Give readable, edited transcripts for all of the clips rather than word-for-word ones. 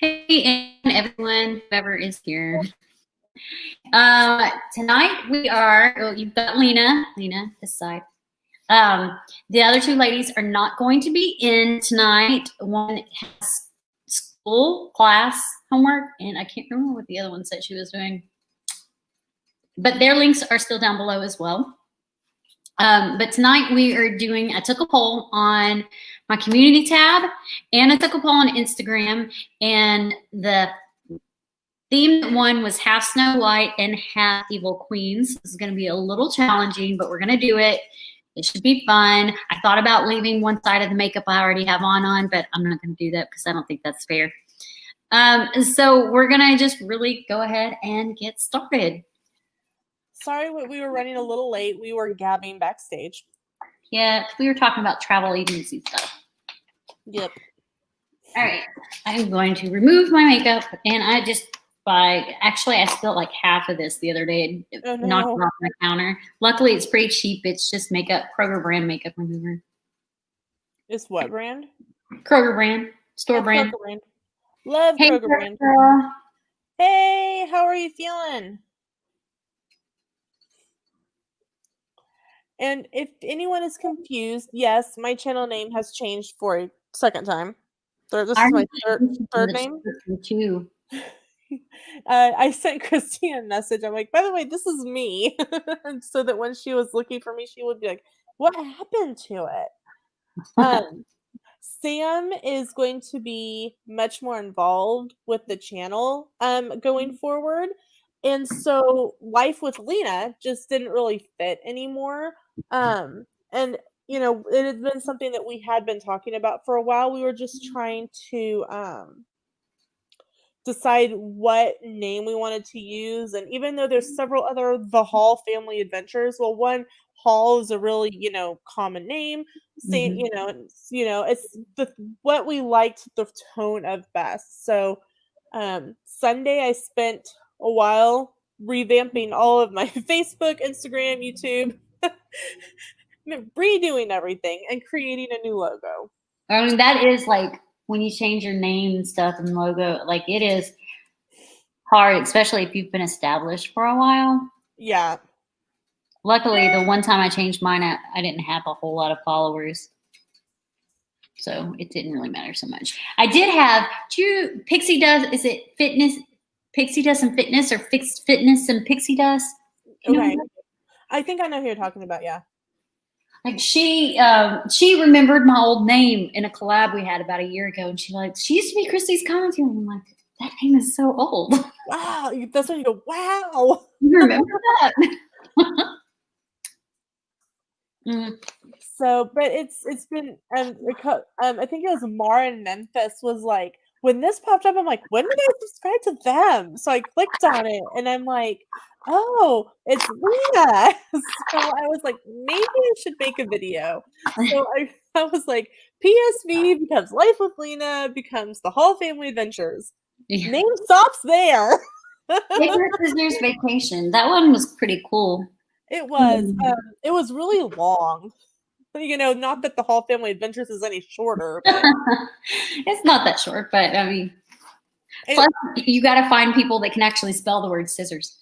Hey, and everyone, whoever is here. Tonight you've got Lena this side. The other two ladies are not going to be in tonight. One has school, class, homework, and I can't remember what the other one said she was doing. But their links are still down below as well. But tonight I took a poll on my community tab and I took a poll on Instagram, and the theme one was half Snow White and half Evil Queens. This is going to be a little challenging, but we're going to do it. It should be fun. I thought about leaving one side of the makeup I already have on, but I'm not going to do that because I don't think that's fair. So we're going to just really go ahead and get started. Sorry, we were running a little late. We were gabbing backstage. Yeah, we were talking about travel agency stuff. Yep. All right. I'm going to remove my makeup, and I spilled like half of this the other day. It knocked it off my counter. Luckily, it's pretty cheap. It's just Kroger brand makeup remover. It's what brand? Kroger brand. Store brand. Kroger brand. Love Kroger brand. Hey, how are you feeling? And if anyone is confused, yes, my channel name has changed for a second time. This is my third name. Too. I sent Christy a message. I'm like, by the way, this is me. So that when she was looking for me, she would be like, what happened to it? Sam is going to be much more involved with the channel going forward. And so life with Lena just didn't really fit anymore. And it had been something that we had been talking about for a while. We were just trying to decide what name we wanted to use. And even though there's several other The Hall family adventures, well, one Hall is a really, common name. It's what we liked the tone of best. So Sunday I spent a while revamping all of my Facebook, Instagram, YouTube, redoing everything and creating a new logo. I mean, that is like when you change your name and stuff and logo, like it is hard, especially if you've been established for a while. Yeah. Luckily, the one time I changed mine, I didn't have a whole lot of followers. So it didn't really matter so much. I did have, Pixie does, is it fitness? Pixie does some fitness, or fixed fitness and Pixie does? Okay. I think I know who you're talking about, yeah. Like she remembered my old name in a collab we had about a year ago, and she used to be Christy's commentator. I'm like, that name is so old. Wow, that's when you go, wow. You remember that? So, but it's been I think it was Mara in Memphis was like, when this popped up, I'm like, when did I subscribe to them? So I clicked on it and I'm like, oh, it's Lena. So I was like, maybe I should make a video. So I was like, PSV becomes Life with Lena, becomes the Hall Family Adventures. Yeah. Name stops there. Paper, Scissors, Vacation. That one was pretty cool. It was. It was really long. Not that the Hall Family Adventures is any shorter. But it's not that short, but I mean, plus you got to find people that can actually spell the word scissors.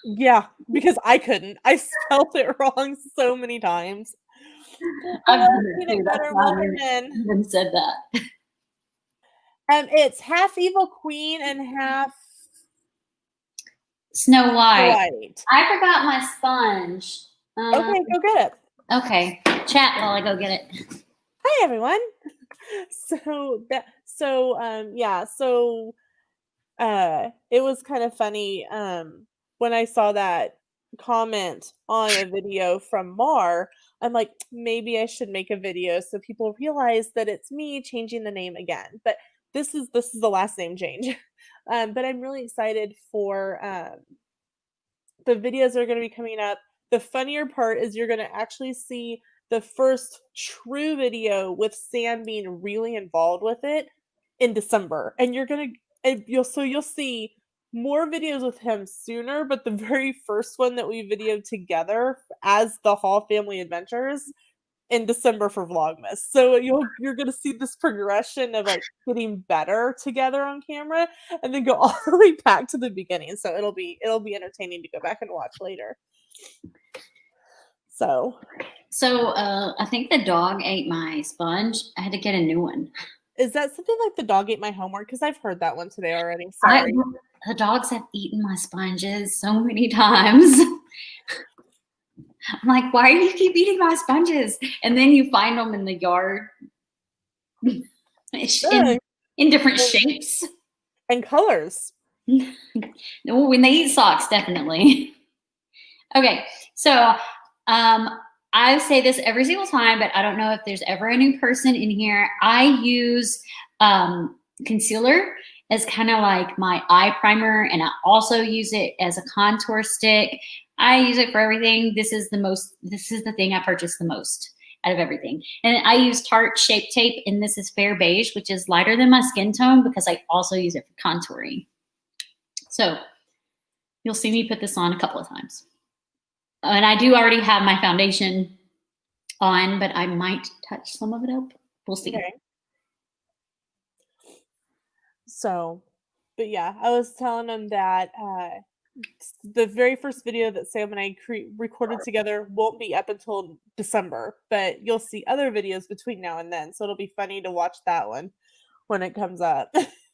Yeah, because I couldn't. I spelled it wrong so many times. I've even said that. It's half Evil Queen and half Snow White. I forgot my sponge. Okay, go get it. Okay, chat while I go get it. Hi everyone. It was kind of funny when I saw that comment on a video from Mar. I'm like, maybe I should make a video so people realize that it's me changing the name again. But this is the last name change. But I'm really excited for the videos that are going to be coming up. The funnier part is you're going to actually see the first true video with Sam being really involved with it in December. And you'll see more videos with him sooner, but the very first one that we videoed together as the Hall Family Adventures, in December for Vlogmas. So you're gonna see this progression of like getting better together on camera, and then go all the way back to the beginning. So it'll be entertaining to go back and watch later. So I think the dog ate my sponge. I had to get a new one. is that something like the dog ate my homework? Because I've heard that one today already. Sorry. The dogs have eaten my sponges so many times. I'm like, why do you keep eating my sponges? And then you find them in the yard in different shapes and colors. When they eat socks, definitely. Okay, so I say this every single time, but I don't know if there's ever a new person in here. I use concealer as kind of like my eye primer, and I also use it as a contour stick. I use it for everything. This is the thing I purchase the most out of everything. And I use Tarte Shape Tape, and this is Fair Beige, which is lighter than my skin tone because I also use it for contouring. So you'll see me put this on a couple of times. And I do already have my foundation on, but I might touch some of it up. We'll see. Okay. So, but yeah, I was telling them that the very first video that Sam and I recorded together won't be up until December, but you'll see other videos between now and then. So it'll be funny to watch that one when it comes up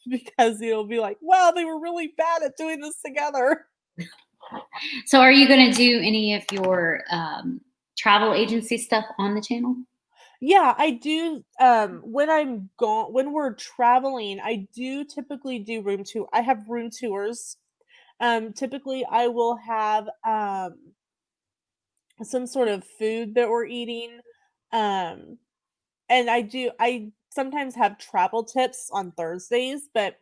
because you'll be like, wow, they were really bad at doing this together. So are you going to do any of your travel agency stuff on the channel? Yeah, I do. When we're traveling, I do typically do room tour. I have room tours. Typically I will have some sort of food that we're eating. And I sometimes have travel tips on Thursdays, but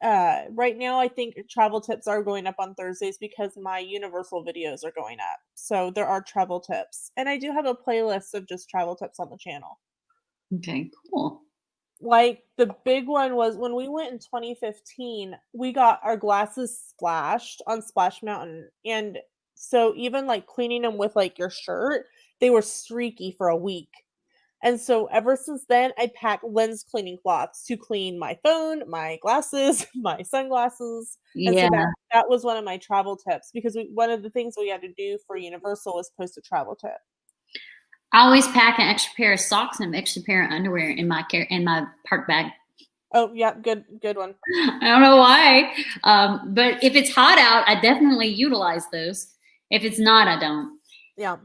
right now I think travel tips are going up on Thursdays because my Universal videos are going up. So there are travel tips. And I do have a playlist of just travel tips on the channel. Okay, cool. Like the big one was when we went in 2015, we got our glasses splashed on Splash Mountain. And so even like cleaning them with like your shirt, they were streaky for a week. And so ever since then, I pack lens cleaning cloths to clean my phone, my glasses, my sunglasses. Yeah. And so that was one of my travel tips because one of the things we had to do for Universal was post a travel tip. I always pack an extra pair of socks and an extra pair of underwear in my park bag. Oh, yeah, good one. I don't know why, but if it's hot out, I definitely utilize those. If it's not, I don't. Yeah.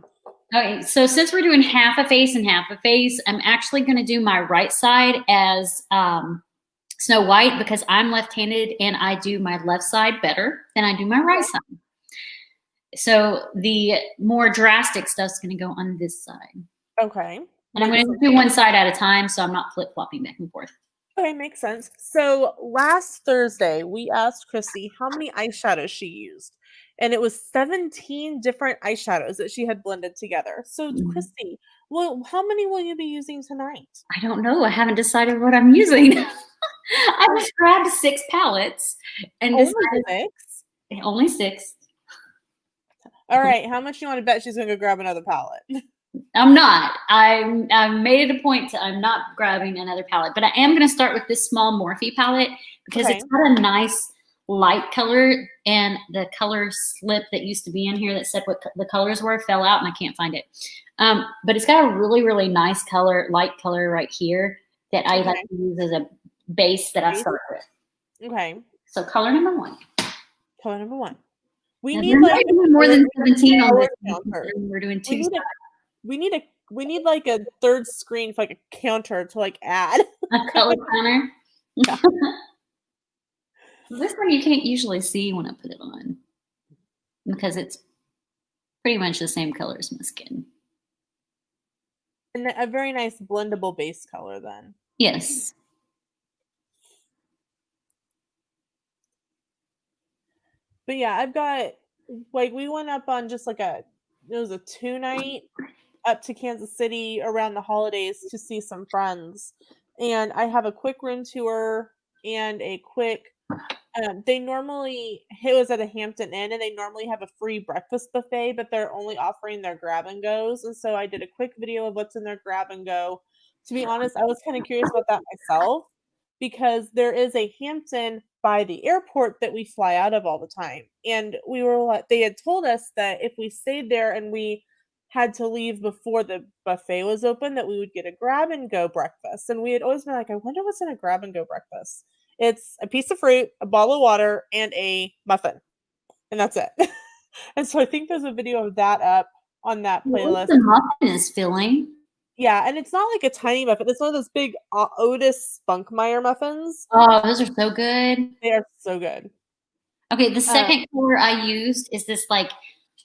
Okay, so since we're doing half a face and half a face, I'm actually going to do my right side as Snow White because I'm left-handed and I do my left side better than I do my right side. So the more drastic stuff's going to go on this side. Okay. And I'm going to do one side at a time so I'm not flip-flopping back and forth. Okay, makes sense. So last Thursday, we asked Christy how many eyeshadows she used. And it was 17 different eyeshadows that she had blended together. So Christy, well, how many will you be using tonight? I don't know. I haven't decided what I'm using. I just grabbed 6 palettes and only 6. All right. How much you want to bet she's going to go grab another palette? I'm not. I made it a point I'm not grabbing another palette, but I am going to start with this small Morphe palette because it's got a nice light color, and the color slip that used to be in here that said what the colors were fell out and I can't find it. But it's got a really, really nice color, light color right here that I like to use as a base that I start with. Okay. So color number 1. Color number 1. We need like more than 17 on this. We're doing 2. We need like a third screen for like a counter to like add a color counter. Yeah. This one you can't usually see when I put it on because it's pretty much the same color as my skin. And a very nice blendable base color then. Yes. But yeah, I've got like we went up on just like it was a 2-night up to Kansas City around the holidays to see some friends. And I have a quick room tour and a quick They normally, it was at a Hampton Inn, and they normally have a free breakfast buffet, but they're only offering their grab and goes. And so I did a quick video of what's in their grab and go. To be honest, I was kind of curious about that myself because there is a Hampton by the airport that we fly out of all the time. And we were like, they had told us that if we stayed there and we had to leave before the buffet was open, that we would get a grab and go breakfast. And we had always been like, I wonder what's in a grab and go breakfast. It's a piece of fruit, a bottle of water, and a muffin. And that's it. And so I think there's a video of that up on that playlist. The muffin is filling. Yeah, and it's not like a tiny muffin. It's one of those big Otis Spunkmeyer muffins. Oh, those are so good. They are so good. Okay, the second color I used is this like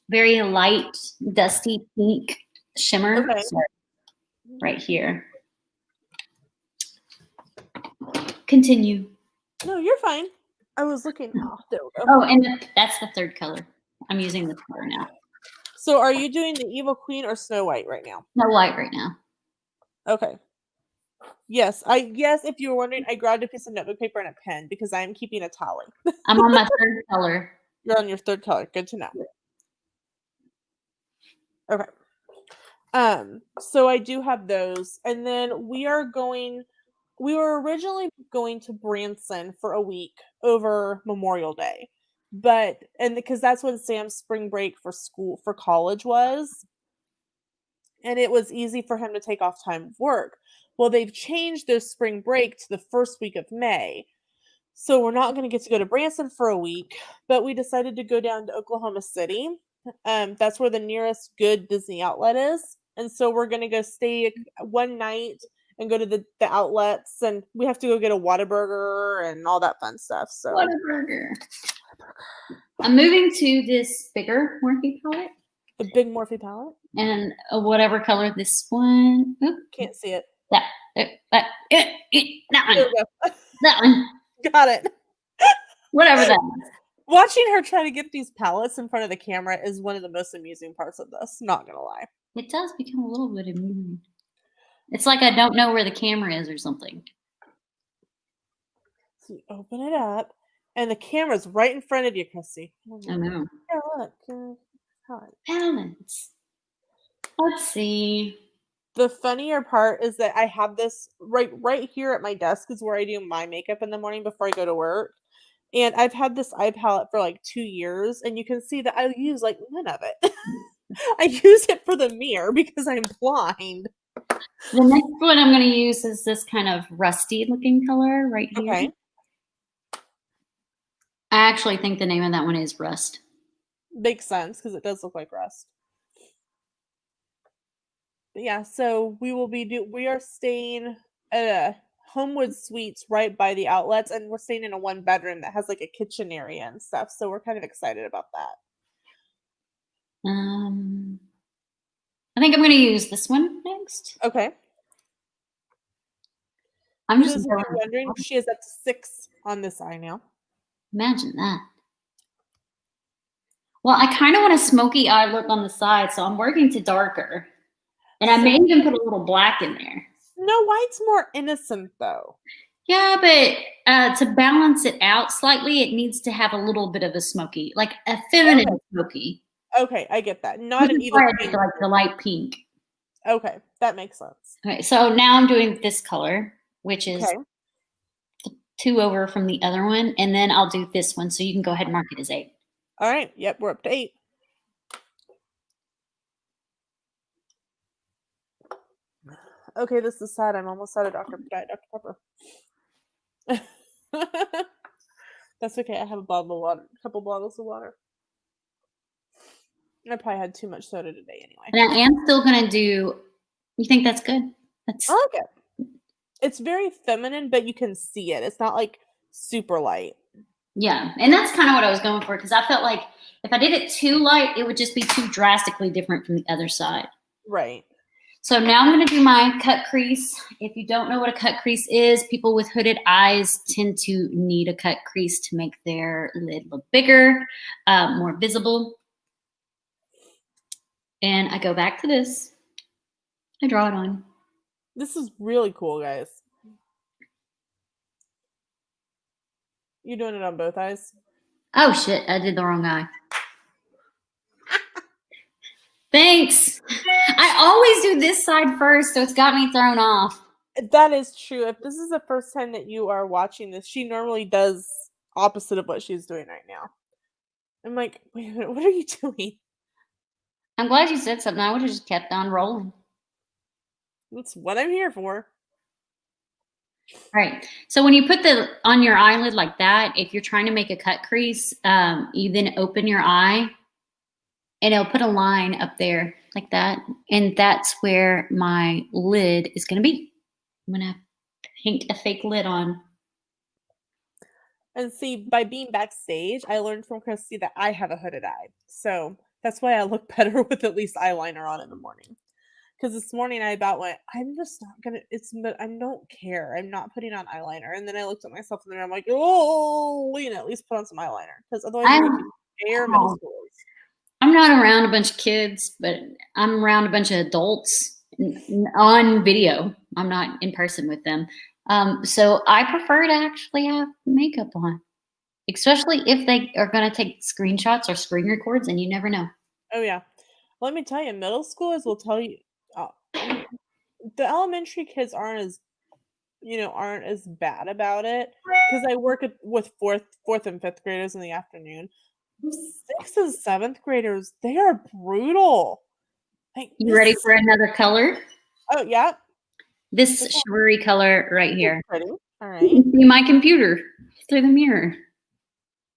very light, dusty pink shimmer. Okay. Sorry. Right here. Continue. No, you're fine. I was looking. Oh, there we go. Oh, and that's the third color. I'm using this color now. So are you doing the Evil Queen or Snow White right now? Snow White right now. Okay. Yes, if you were wondering, I grabbed a piece of notebook paper and a pen because I am keeping a tally. I'm on my third color. You're on your third color. Good to know. Okay. So I do have those. And then we were originally going to Branson for a week over Memorial Day. Because that's when Sam's spring break for college was. And it was easy for him to take off time of work. Well, they've changed their spring break to the first week of May. So we're not going to get to go to Branson for a week, but we decided to go down to Oklahoma City. That's where the nearest good Disney outlet is. And so we're going to go stay one night and go to the outlets, and we have to go get a Whataburger and all that fun stuff. So Whataburger. I'm moving to this bigger Morphe palette. The big Morphe palette? And whatever color this one. Oop. Can't see it. That one. There we go. That one. Got it. Whatever that is. Watching her try to get these palettes in front of the camera is one of the most amusing parts of this. Not gonna lie. It does become a little bit amusing. It's like I don't know where the camera is or something. So you open it up, and the camera's right in front of you, Christy. I know. Yeah, look. Balance. Let's see. The funnier part is that I have this right here at my desk is where I do my makeup in the morning before I go to work. And I've had this eye palette for like 2 years, and you can see that I use like none of it. I use it for the mirror because I'm blind. The next one I'm going to use is this kind of rusty looking color right here. Okay. I actually think the name of that one is Rust. Makes sense because it does look like rust. But yeah, so we are staying at a Homewood Suites right by the outlets, and we're staying in a 1-bedroom that has like a kitchen area and stuff. So we're kind of excited about that. I think I'm going to use this one next. Okay. I'm just if you're wondering, she is up to 6 on this eye now. Imagine that. Well, I kind of want a smoky eye look on the side, so I'm working to darker. And I may even put a little black in there. Snow White's more innocent, though. Yeah, but to balance it out slightly, it needs to have a little bit of a smoky, like a feminine smoky. Okay, I get that. Not an evil pink. Like the light pink. Okay, that makes sense. Okay, so now I'm doing this color, which is 2 over from the other one, and then I'll do this one, so you can go ahead and mark it as 8. All right. Yep, we're up to 8. Okay, this is sad. I'm almost out of Dr. Pepper. That's okay. I have a bottle of water, a couple bottles of water. I probably had too much soda today anyway. And I am still going to do, you think that's good? I like it. It's very feminine, but you can see it. It's not like super light. Yeah, and that's kind of what I was going for, because I felt like if I did it too light, it would just be too drastically different from the other side. Right. So now I'm going to do my cut crease. If you don't know what a cut crease is, people with hooded eyes tend to need a cut crease to make their lid look bigger, more visible. And I go back to this. I draw it on. This is really cool, guys. You doing it on both eyes? Oh shit, I did the wrong eye. Thanks. I always do this side first, so it's got me thrown off. That is true. If this is the first time that you are watching this, she normally does opposite of what she's doing right now. I'm like, wait a minute, what are you doing? I'm glad you said something. I would have just kept on rolling. That's what I'm here for. All right. So when you put the on your eyelid like that, if you're trying to make a cut crease, you then open your eye and it'll put a line up there like that. And that's where my lid is going to be. I'm going to paint a fake lid on. And see, by being backstage, I learned from Christy that I have a hooded eye. So that's why I look better with at least eyeliner on in the morning. Because this morning I about went, I'm just not gonna. I don't care. I'm not putting on eyeliner. And then I looked at myself in the mirror. I'm like, oh, Lena, at least put on some eyeliner. Because otherwise, you're going to scare middle schoolers. I'm not around a bunch of kids, but I'm around a bunch of adults on video. I'm not in person with them. So I prefer to actually have makeup on, especially if they are going to take screenshots or screen records, and you never know. Oh yeah, let me tell you, middle schoolers will tell you. The elementary kids aren't as bad about it because I work with fourth and fifth graders in the afternoon. Sixth and seventh graders, they are brutal. Like, You ready for another color? Oh yeah, this sugary color right here. Pretty. All right. You can see my computer through the mirror.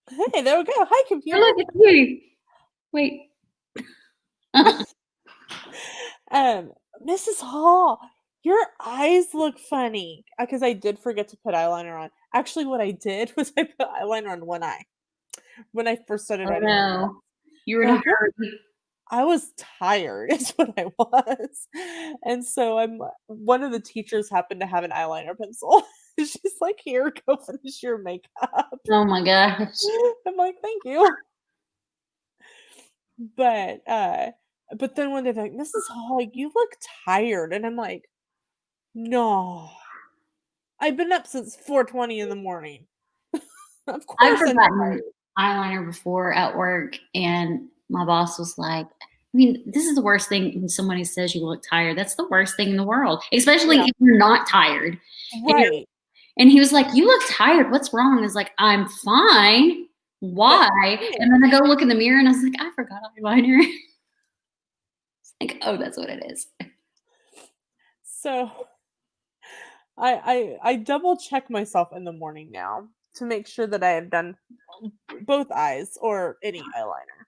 Hey, there we go. Hi, computer. Oh, look, it's you. Wait. Mrs. Hall, your eyes look funny. Because I did forget to put eyeliner on. Actually, what I did was I put eyeliner on one eye when I first started writing. No, you were in a hurry. I was tired, is what I was. And so one of the teachers happened to have an eyeliner pencil. She's like, here, go finish your makeup. Oh my gosh. I'm like, thank you. But then one day they're like, Mrs. Hall, you look tired. And I'm like, no. I've been up since 4:20 in the morning. Of course I've I'm forgotten tired. eyeliner before at work, and my boss was like, I mean, this is the worst thing when somebody says you look tired. That's the worst thing in the world, especially if you're not tired. Right. And he was like, you look tired. What's wrong? I was like, I'm fine. Why? And then I go look in the mirror and I was like, I forgot eyeliner. It's like, oh, that's what it is. So I double check myself in the morning now to make sure that I have done both eyes or any eyeliner.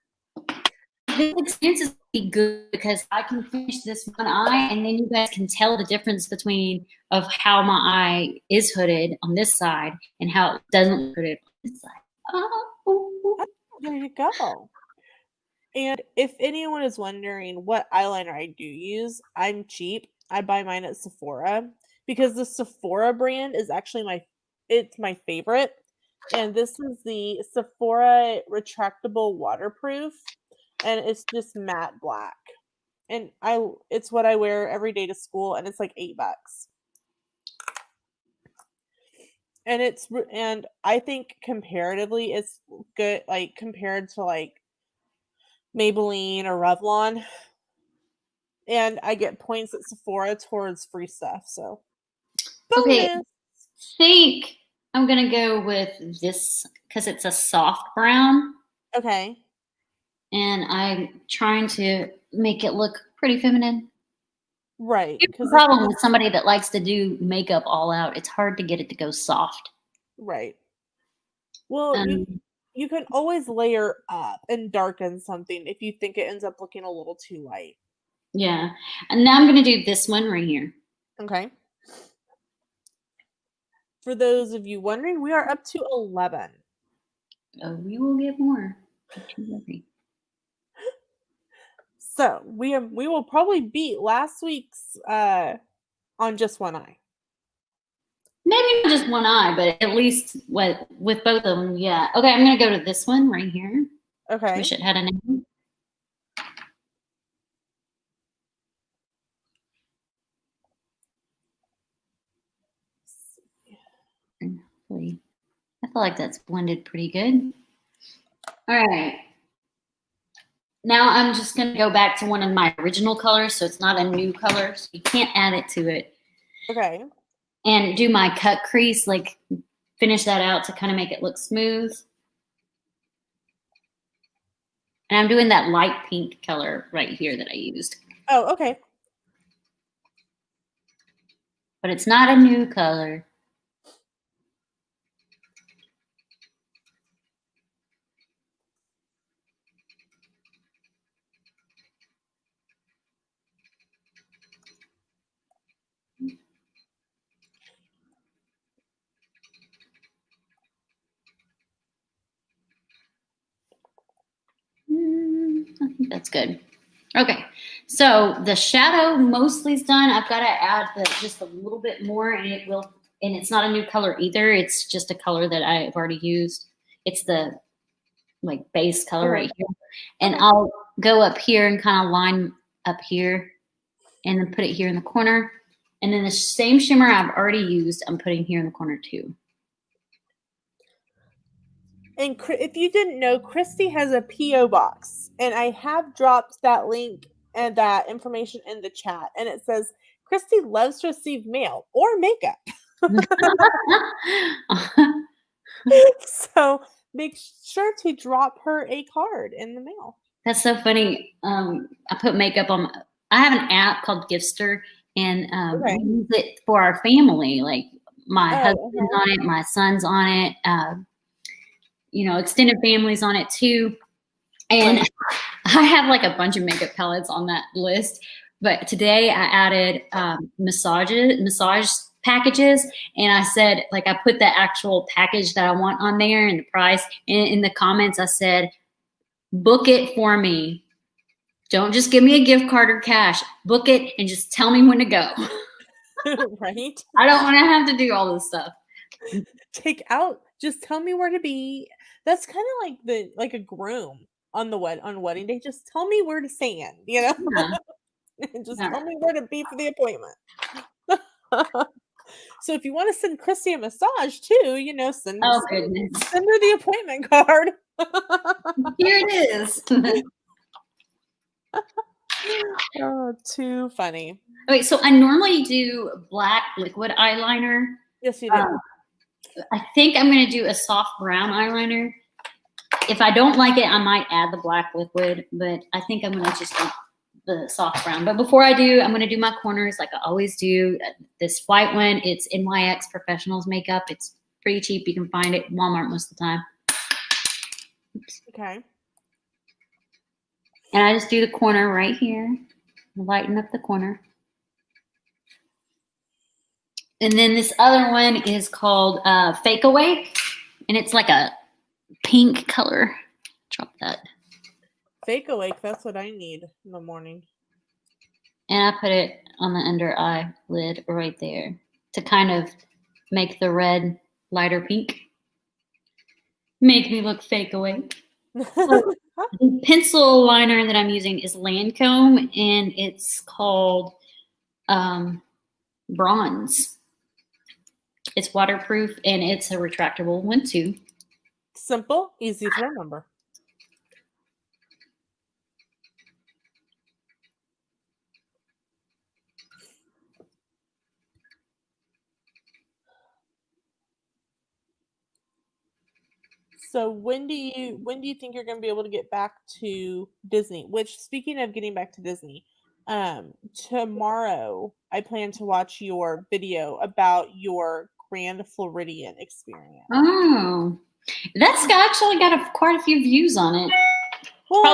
This experience is be good because I can finish this one eye and then you guys can tell the difference between of how my eye is hooded on this side and how it doesn't look hooded on this side. Oh, there you go. And if anyone is wondering what eyeliner I do use, I'm cheap. I buy mine at Sephora because the Sephora brand is actually my favorite. And this is the Sephora retractable waterproof, and it's just matte black. And it's what I wear every day to school, and it's like $8. And I think comparatively it's good, like compared to like Maybelline or Revlon. And I get points at Sephora towards free stuff. So bonus. Okay, I think I'm gonna go with this because it's a soft brown. Okay. And I'm trying to make it look pretty feminine. Right. Here's the problem with somebody that likes to do makeup all out. It's hard to get it to go soft. Right. Well, you can always layer up and darken something if you think it ends up looking a little too light. Yeah. And now I'm going to do this one right here. Okay. For those of you wondering, we are up to 11. Oh, we will get more. So we will probably beat last week's on just one eye. Maybe not just one eye, but at least with both of them, yeah. Okay, I'm going to go to this one right here. Okay. Wish it had a name. Hopefully I feel like that's blended pretty good. All right. Now I'm just going to go back to one of my original colors, so it's not a new color, so you can't add it to it. Okay. And do my cut crease, like finish that out to kind of make it look smooth. And I'm doing that light pink color right here that I used. Oh, okay. But it's not a new color. I think that's good. Okay, so the shadow mostly is done. I've got to add just a little bit more, and it's not a new color either. It's just a color that I've already used. It's the like base color right here, and I'll go up here and kind of line up here, and then put it here in the corner, and then the same shimmer I've already used, I'm putting here in the corner too. And if you didn't know, Christy has a P.O. box, and I have dropped that link and that information in the chat, and it says Christy loves to receive mail or makeup. So make sure to drop her a card in the mail. That's so funny. I put makeup on. I have an app called Gifster, and we use it for our family. Like my husband's on it, my son's on it. Extended families on it too. And I have like a bunch of makeup palettes on that list. But today I added massage packages, and I said, like, I put the actual package that I want on there and the price. And in the comments, I said, book it for me. Don't just give me a gift card or cash. Book it and just tell me when to go. Right? I don't want to have to do all this stuff. Just tell me where to be. That's kind of like a groom on wedding day. Just tell me where to stand, Yeah. Just tell me where to be for the appointment. So if you want to send Christy a massage too, send her the appointment card. Here it is. Oh, too funny. Okay, so I normally do black liquid eyeliner. Yes, you do. I think I'm going to do a soft brown eyeliner. If I don't like it, I might add the black liquid, but I think I'm going to just do the soft brown. But before I do, I'm going to do my corners like I always do. This white one, it's NYX Professionals Makeup. It's pretty cheap. You can find it at Walmart most of the time. Oops. Okay. And I just do the corner right here. Lighten up the corner. And then this other one is called Fake Awake. And it's like a pink color. Drop that. Fake Awake, that's what I need in the morning. And I put it on the under eyelid right there to kind of make the red lighter pink. Make me look fake awake. The pencil liner that I'm using is Lancome, and it's called Bronze. It's waterproof, and it's a retractable one too. Simple, easy to remember. So when do you think you're going to be able to get back to Disney? Which, speaking of getting back to Disney, tomorrow I plan to watch your video about your Grand Floridian experience. Oh, that's actually got quite a few views on it. Well,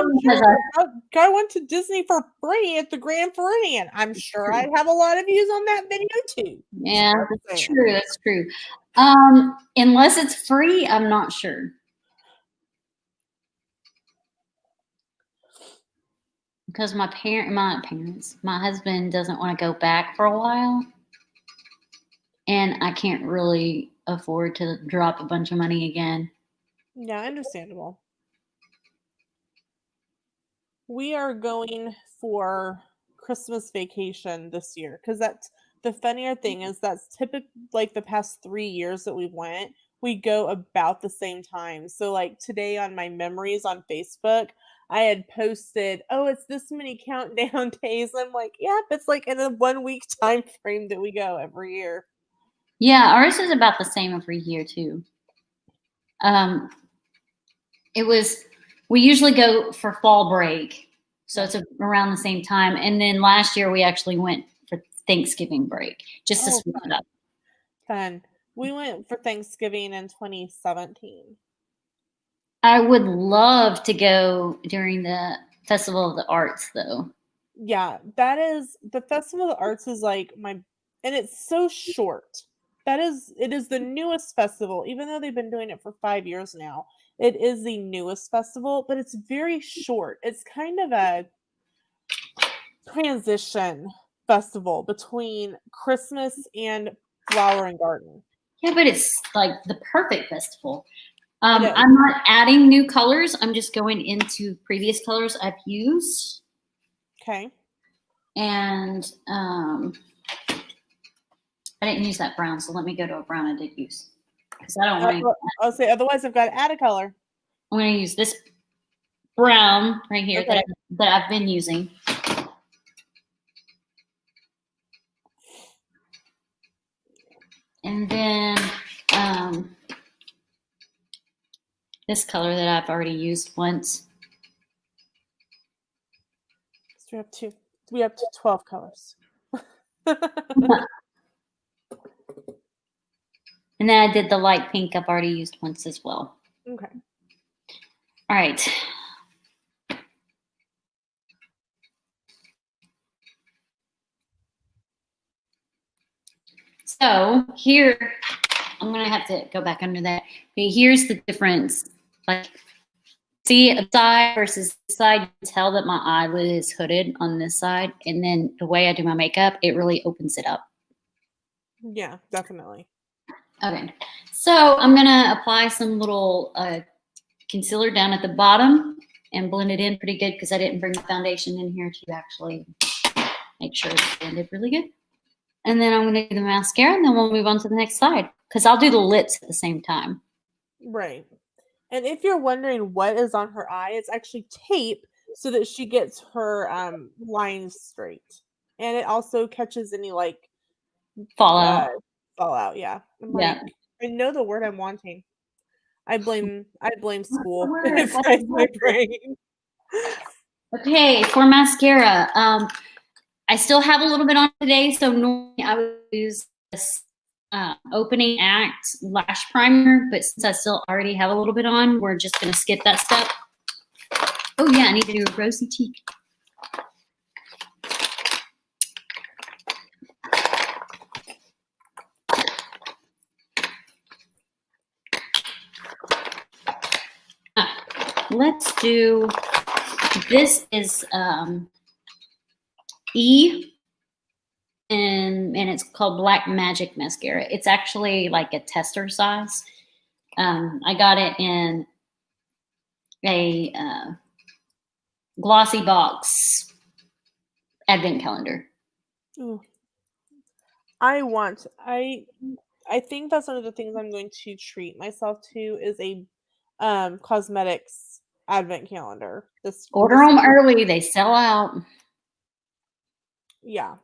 I went to Disney for free at the Grand Floridian. I'm sure I'd have a lot of views on that video too. Yeah, that's true. That's true. Unless it's free, I'm not sure. Because my husband doesn't want to go back for a while. And I can't really afford to drop a bunch of money again. Yeah, understandable. We are going for Christmas vacation this year because that's the funnier thing is that's typically like the past 3 years that we went. we go about the same time. So like today on my memories on Facebook, I had posted, oh, it's this many countdown days. I'm like, yep, it's like in a 1 week time frame that we go every year. Yeah, ours is about the same every year too. We usually go for fall break, so it's around the same time. And then last year we actually went for Thanksgiving break just to switch it up. Fun. We went for Thanksgiving in 2017. I would love to go during the Festival of the Arts, though. Yeah, that is the Festival of the Arts is like and it's so short. It is the newest festival, even though they've been doing it for 5 years now. It is the newest festival, but it's very short. It's kind of a transition festival between Christmas and Flower and Garden. Yeah, but it's like the perfect festival. I'm not adding new colors. I'm just going into previous colors I've used. Okay. And I didn't use that brown, so let me go to a brown I did use. Because I don't want to. I'll say otherwise I've got to add a color. I'm going to use this brown right here that I've been using. And then this color that I've already used once. So we have 12 colors. And then I did the light pink I've already used once as well. Okay. All right. So here, I'm going to have to go back under that. Okay, here's the difference. Like, see a side versus this side, you can tell that my eyelid is hooded on this side. And then the way I do my makeup, it really opens it up. Yeah, definitely. Okay, so I'm going to apply some little concealer down at the bottom and blend it in pretty good because I didn't bring the foundation in here to actually make sure it's blended really good. And then I'm going to do the mascara, and then we'll move on to the next slide because I'll do the lips at the same time. Right. And if you're wondering what is on her eye, it's actually tape so that she gets her lines straight. And it also catches any like Fallout. Yeah. Yeah. I know the word I'm wanting. I blame school. It's my brain. Okay, for mascara, I still have a little bit on today, so normally I would use this opening act lash primer, but since I still already have a little bit on, we're just going to skip that step. Oh yeah, I need to do a rosy cheek. Let's do, this is E, and it's called Black Magic Mascara. It's actually like a tester size. I got it in a glossy box advent calendar. Ooh. I think that's one of the things I'm going to treat myself to is a cosmetics advent calendar. Order them early, they sell out. Yeah.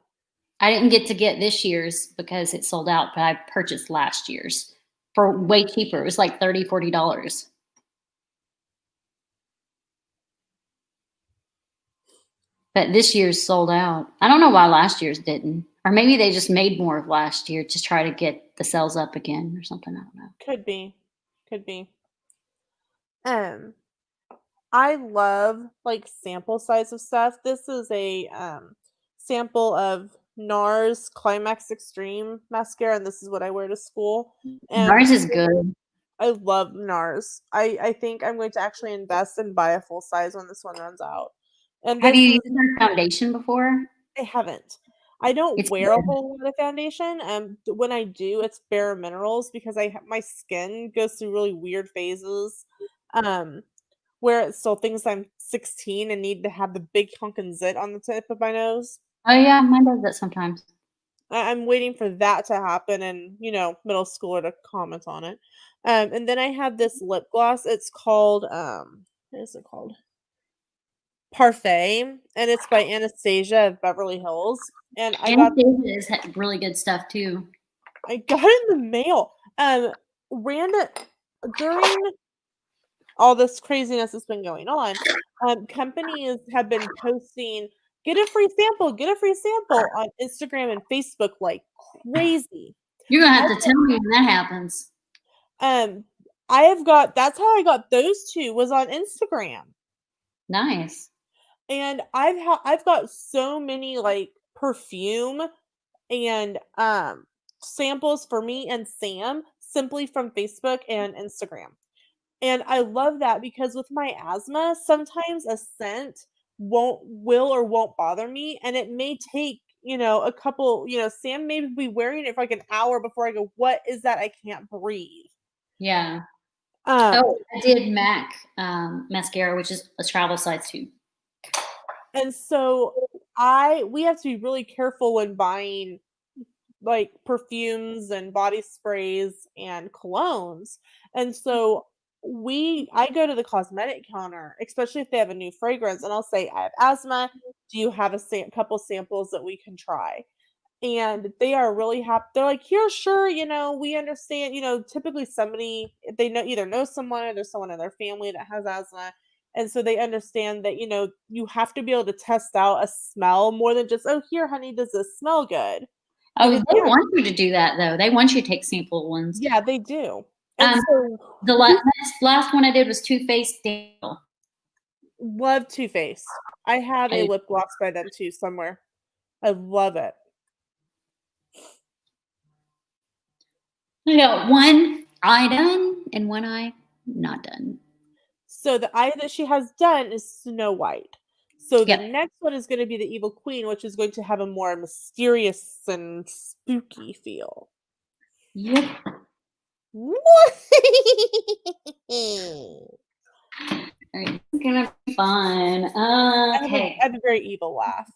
I didn't get to get this year's because it sold out, but I purchased last year's for way cheaper. It was like $30, $40. But this year's sold out. I don't know why last year's didn't. Or maybe they just made more of last year to try to get the sales up again or something. I don't know. Could be. I love like sample size of stuff. This is a sample of Nars Climax Extreme mascara, and this is what I wear to school. And Nars is good. I love Nars. I think I'm going to actually invest and buy a full size when this one runs out. And have you used their foundation before? I haven't. I don't wear a whole lot of foundation. When I do, it's Bare Minerals because my skin goes through really weird phases. Where it still thinks I'm 16 and need to have the big honkin' zit on the tip of my nose. Oh yeah, mine does that sometimes. I'm waiting for that to happen and, middle schooler to comment on it. And then I have this lip gloss. It's called, what is it called? Parfait, and it's by Anastasia of Beverly Hills. And Anastasia has really good stuff too. I got it in the mail. Random during all this craziness that's been going on, companies have been posting get a free sample on Instagram and Facebook like crazy. You're gonna have to tell me when that happens. That's how I got those two was on Instagram. Nice. And I've got so many like perfume and samples for me and Sam simply from Facebook and Instagram. And I love that because with my asthma, sometimes a scent will or won't bother me. And it may take, a couple, Sam may be wearing it for like an hour before I go, what is that? I can't breathe. Yeah. I did MAC mascara, which is a travel size too. And so we have to be really careful when buying like perfumes and body sprays and colognes. And so I go to the cosmetic counter, especially if they have a new fragrance, and I'll say, I have asthma. Do you have a couple samples that we can try? And they are really happy. They're like, here, sure, we understand, typically somebody, they either know someone or there's someone in their family that has asthma. And so they understand that, you have to be able to test out a smell more than just, oh, here, honey, does this smell good? Oh, they want you to do that, though. They want you to take sample ones. Yeah, they do. And so the last one I did was Too Faced Daniel. Love Too Faced. I have a lip gloss by them, too, somewhere. I love it. I got one eye done and one eye not done. So the eye that she has done is Snow White. So the next one is going to be the Evil Queen, which is going to have a more mysterious and spooky feel. Yep. It's gonna be fun. Okay. I have a very evil laugh.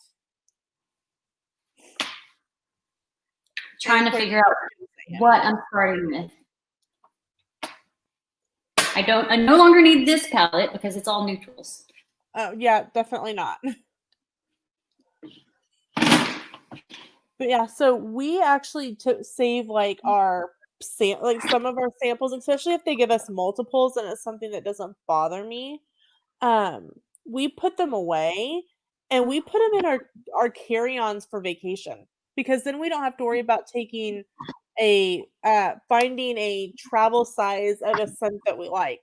Trying to figure out what I'm starting with. I no longer need this palette because it's all neutrals. Oh yeah, definitely not. But yeah, so we actually save like some of our samples, especially if they give us multiples and it's something that doesn't bother me. We put them away and we put them in our carry-ons for vacation, because then we don't have to worry about taking finding a travel size of a scent that we like.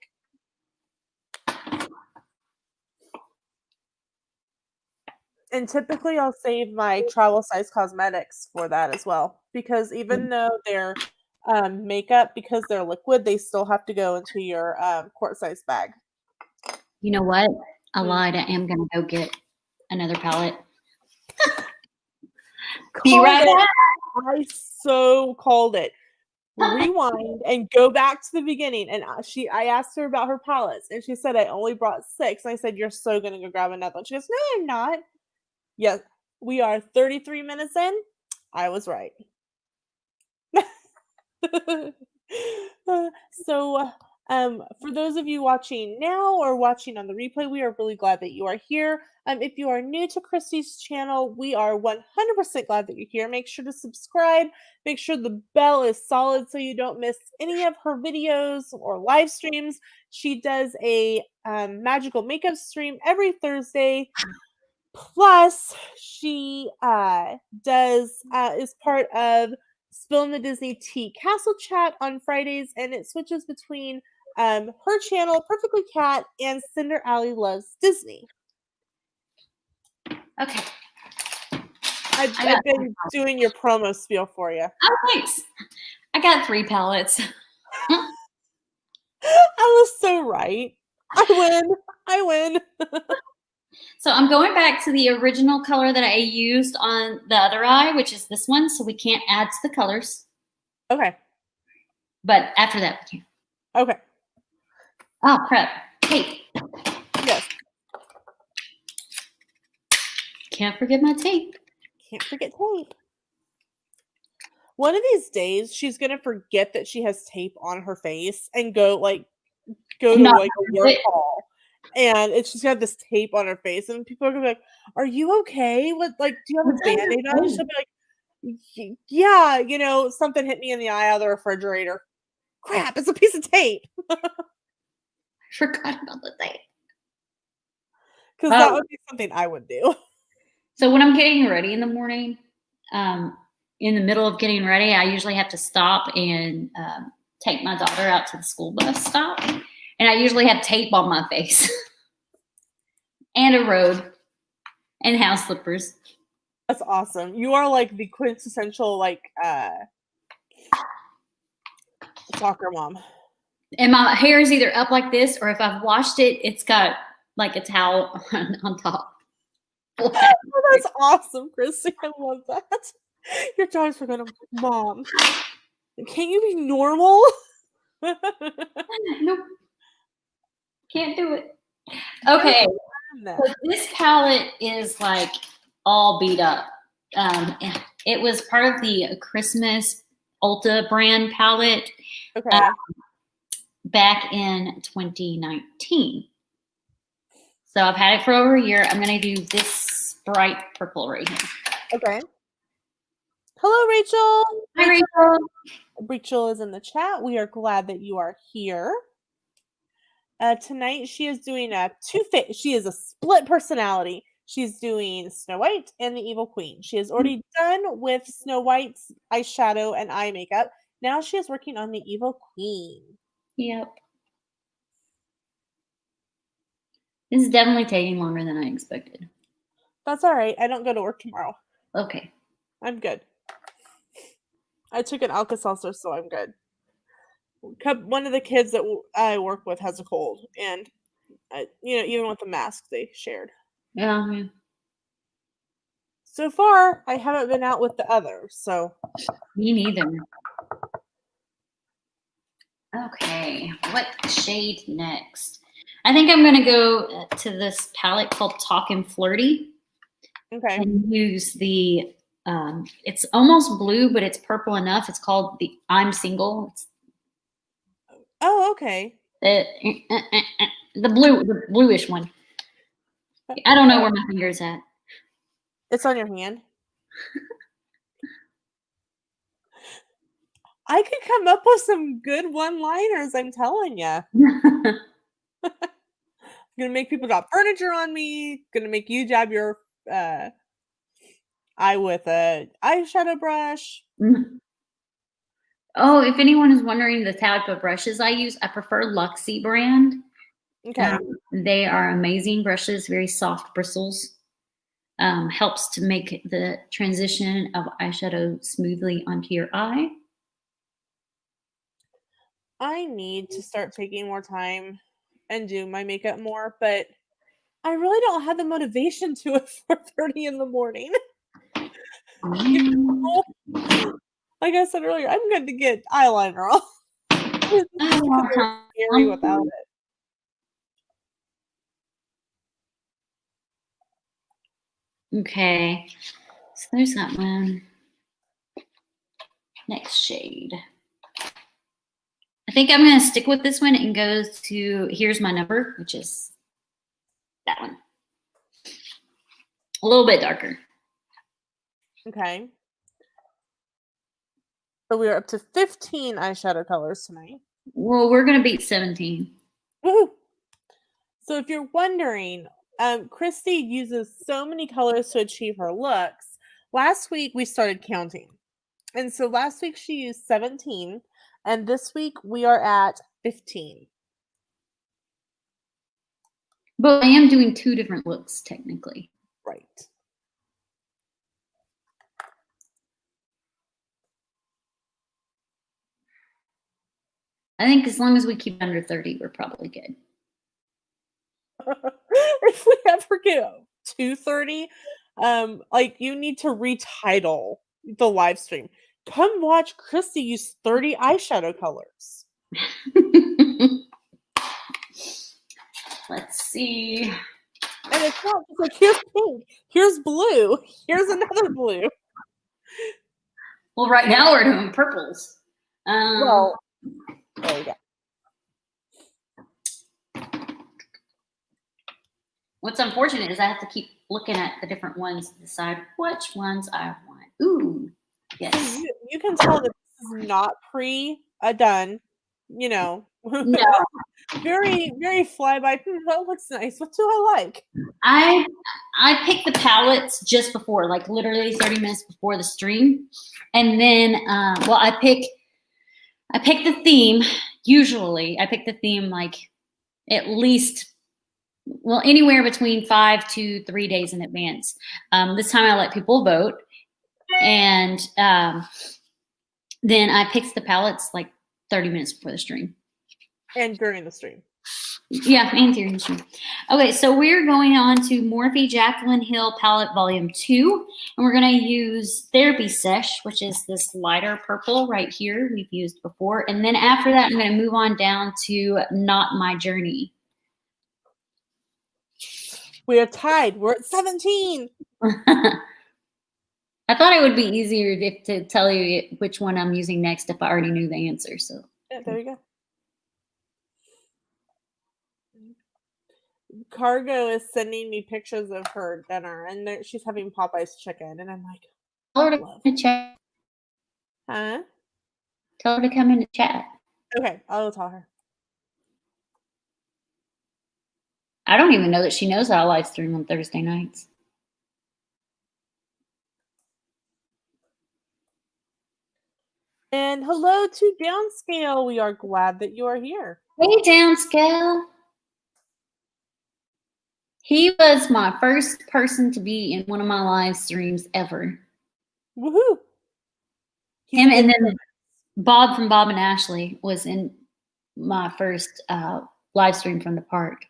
And typically I'll save my travel size cosmetics for that as well, because even though they're makeup, because they're liquid, they still have to go into your quart size bag. You know what? I lied. I am going to go get another palette. Be right back. I so called it. Rewind and go back to the beginning. And I asked her about her palettes, and she said, I only brought 6. And I said, you're so going to go grab another one. She goes, no, I'm not. Yes, we are 33 minutes in. I was right. So, for those of you watching now or watching on the replay, we are really glad that you are here. If you are new to Christy's channel, we are 100% glad that you're here. Make sure to subscribe. Make sure the bell is solid so you don't miss any of her videos or live streams. She does a magical makeup stream every Thursday. Plus, she is part of Spilling the Disney Tea Castle Chat on Fridays, and it switches between her channel, Perfectly Cat, and Cinder Alley Loves Disney. Okay. I've been doing your promo spiel for you. Oh, thanks. I got 3 palettes. I was so right. I win. So I'm going back to the original color that I used on the other eye, which is this one. So we can't add to the colors. Okay. But after that, we can. Okay. Oh, crap. Tape. Yes. Can't forget my tape. Can't forget tape. One of these days, she's gonna forget that she has tape on her face and go to Not like a work call, and she's got this tape on her face, and people are gonna be like, "Are you okay? What do you have a Band-Aid on?" She'll be like, "Yeah, something hit me in the eye out of the refrigerator. Crap, it's a piece of tape." I forgot about the tape. Because that would be something I would do. So when I'm getting ready in the morning, in the middle of getting ready, I usually have to stop and take my daughter out to the school bus stop. And I usually have tape on my face and a robe and house slippers. That's awesome. You are like the quintessential soccer mom. And my hair is either up like this, or if I've washed it, it's got like a towel on top. Oh, that's awesome, Christy. I love that. Your daughter's going, Mom, can't you be normal? Nope. Can't do it. Okay. So this palette is like all beat up. It was part of the Christmas Ulta brand palette back in 2019. So I've had it for over a year. I'm going to do this bright purple right here. Okay. Hello, Rachel. Hi, Rachel. Rachel is in the chat. We are glad that you are here. Tonight she is doing she is a split personality. She's doing Snow White and the Evil Queen. She is already done with Snow White's eyeshadow and eye makeup. Now she is working on the Evil Queen. Yep. This is definitely taking longer than I expected. That's all right. I don't go to work tomorrow. Okay. I'm good. I took an Alka-Seltzer, so I'm good. One of the kids that I work with has a cold, and even with the mask, they shared. Yeah. So far, I haven't been out with the others, so. Me neither. Okay, what shade next? I think I'm going to go to this palette called Talkin' Flirty. Okay. And use the, it's almost blue, but it's purple enough. It's called the I'm Single. Oh, okay. The bluish one. I don't know where my finger's at. It's on your hand. I could come up with some good one-liners, I'm telling you. Gonna make people drop furniture on me. Gonna make you jab your eye with a eyeshadow brush. Oh, if anyone is wondering the type of brushes I use, I prefer Luxie brand. Okay. They are amazing brushes, very soft bristles. Helps to make the transition of eyeshadow smoothly onto your eye. I need to start taking more time and do my makeup more, but I really don't have the motivation to at 4:30 in the morning. Like I said earlier, I'm going to get eyeliner off. Scary without it. Okay, so there's that one. Next shade. I think I'm going to stick with this one and go to Here's My Number, which is that one. A little bit darker. Okay. So we are up to 15 eyeshadow colors tonight. Well, we're going to beat 17. Woohoo! So if you're wondering, Christy uses so many colors to achieve her looks. Last week we started counting. And so last week she used 17. And this week we are at 15. But I am doing 2 different looks, technically. Right. I think as long as we keep under 30, we're probably good. If we ever get to 30, you need to retitle the live stream. Come watch Christy use 30 eyeshadow colors. Let's see. And it's not just like, here's pink, here's blue, here's another blue. Well, right now we're doing purples. Well, there you go. What's unfortunate is I have to keep looking at the different ones to decide which ones I want. Ooh, yes. So you can tell that this is not pre-done, you know. No. Very, very fly-by. That looks nice. What do I like? I pick the palettes just before, like literally 30 minutes before the stream. And then, well, I pick the theme. Usually I pick the theme like at least, well, anywhere between 5 to 3 days in advance. This time I let people vote. And then I picked the palettes like 30 minutes before the stream. And during the stream. Yeah, and during the stream. Okay, so we're going on to Morphe Jaclyn Hill Palette Volume 2. And we're going to use Therapy Sesh, which is this lighter purple right here we've used before. And then after that, I'm going to move on down to Not My Journey. We are tied. We're at 17. I thought it would be easier to tell you which one I'm using next if I already knew the answer. So yeah, there you go. Cargo is sending me pictures of her dinner, and she's having Popeye's chicken, and I'm like, tell her to come in the chat. huh? Tell her to come in the chat. Okay, I'll tell her. I don't even know that she knows how I live stream on Thursday nights. And hello to Downscale. We are glad that you are here. Hey, Downscale. He was my first person to be in one of my live streams ever. Woohoo! Him and then Bob from Bob and Ashley was in my first live stream from the park.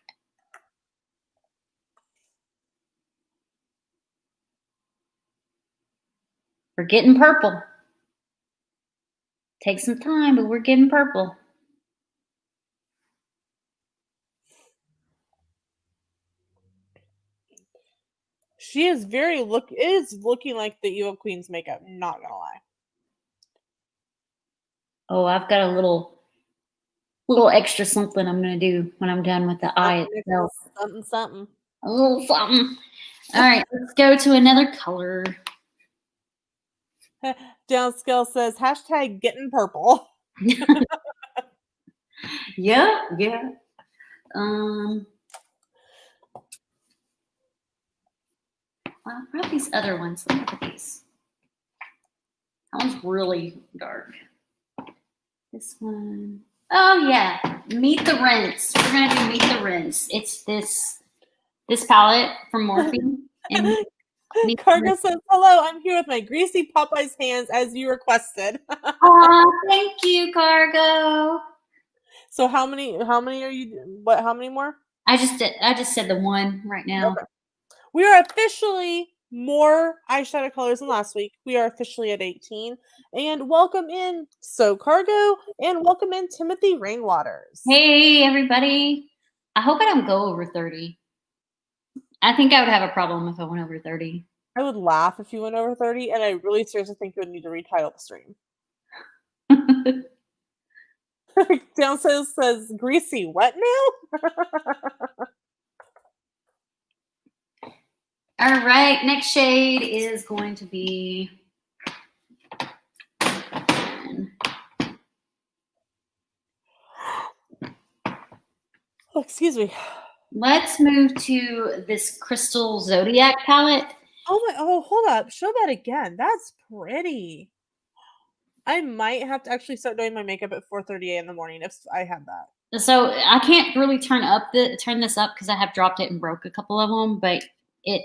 We're getting purple. Take some time, but we're getting purple. She is looking like the Evil Queen's makeup, not gonna lie. Oh, I've got a little extra something I'm gonna do when I'm done with the eye itself. Something. A little something. All right, let's go to another color. Downscale says hashtag getting purple. Yeah. Well, what are these other ones? Look at these. That one's really dark. This one. Oh yeah, Meet the Rinse. We're gonna do Meet the Rinse. It's this palette from Morphe. And Cargo says, hello, I'm here with my greasy Popeye's hands as you requested. Oh, thank you, Cargo. So how many are you, how many more? I just said the one right now. Okay. We are officially more eyeshadow colors than last week. We are officially at 18. And welcome in Cargo and welcome in Timothy Rainwaters. Hey everybody. I hope I don't go over 30. I think I would have a problem if I went over 30. I would laugh if you went over 30, and I really seriously think you would need to retitle the stream. Downstairs says, greasy, what now? All right, next shade is going to be... Oh, excuse me. Let's move to this Crystal Zodiac palette. Oh, hold up. Show that again. That's pretty. I might have to actually start doing my makeup at 4:30 in the morning if I have that. So I can't really turn this up because I have dropped it and broke a couple of them, but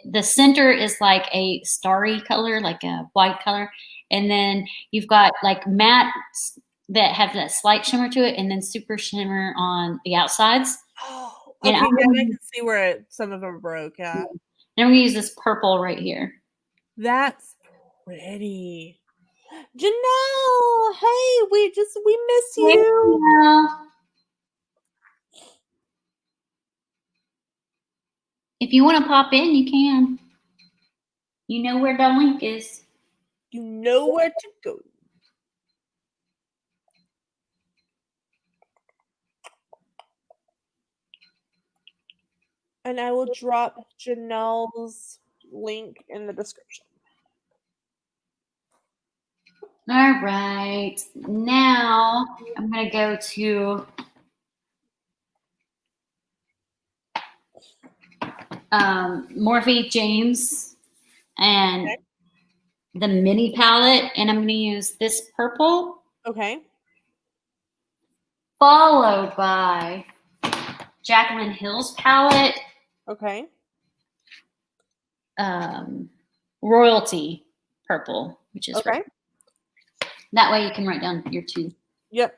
the center is like a starry color, like a white color. And then you've got like mattes that have that slight shimmer to it and then super shimmer on the outsides. Oh, okay. Yeah, I can see where some of them broke. Yeah. Then we use this purple right here. That's pretty. Janelle, hey, we miss you. Hey, if you want to pop in, you can. You know where the link is. You know where to go. And I will drop Janelle's link in the description. All right. Now I'm going to go to Morphe James and the mini palette, and I'm going to use this purple. Okay. Followed by Jaclyn Hill's palette. Okay. Royalty purple, which is okay. red. That way you can write down your two. Yep,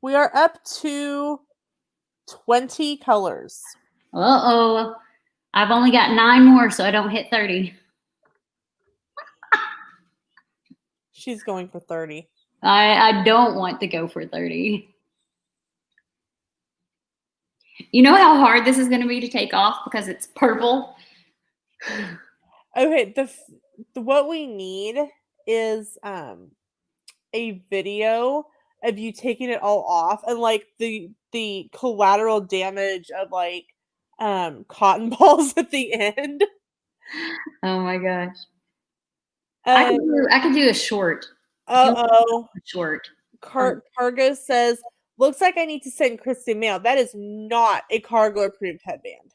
we are up to 20 colors. Uh-oh. I've only got 9 more, so I don't hit 30. She's going for 30. I don't want to go for 30. You know how hard this is going to be to take off because it's purple? Okay, what we need is a video of you taking it all off and like the collateral damage of like cotton balls at the end. Oh my gosh. I could do a short. Short. Cargo says, looks like I need to send Christy mail. That is not a cargo approved headband.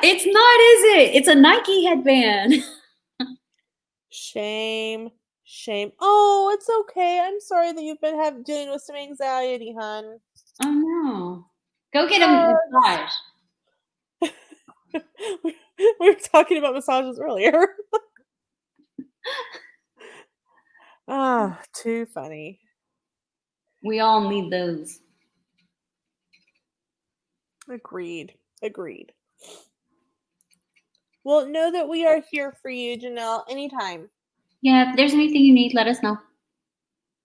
It's not, is it? It's a Nike headband. Shame. Oh, it's okay. I'm sorry that you've been dealing with some anxiety, hon. Oh no. Go get a massage. We were talking about massages earlier. Ah, too funny. We all need those. Agreed. Well, know that we are here for you, Janelle, anytime. Yeah, if there's anything you need, let us know.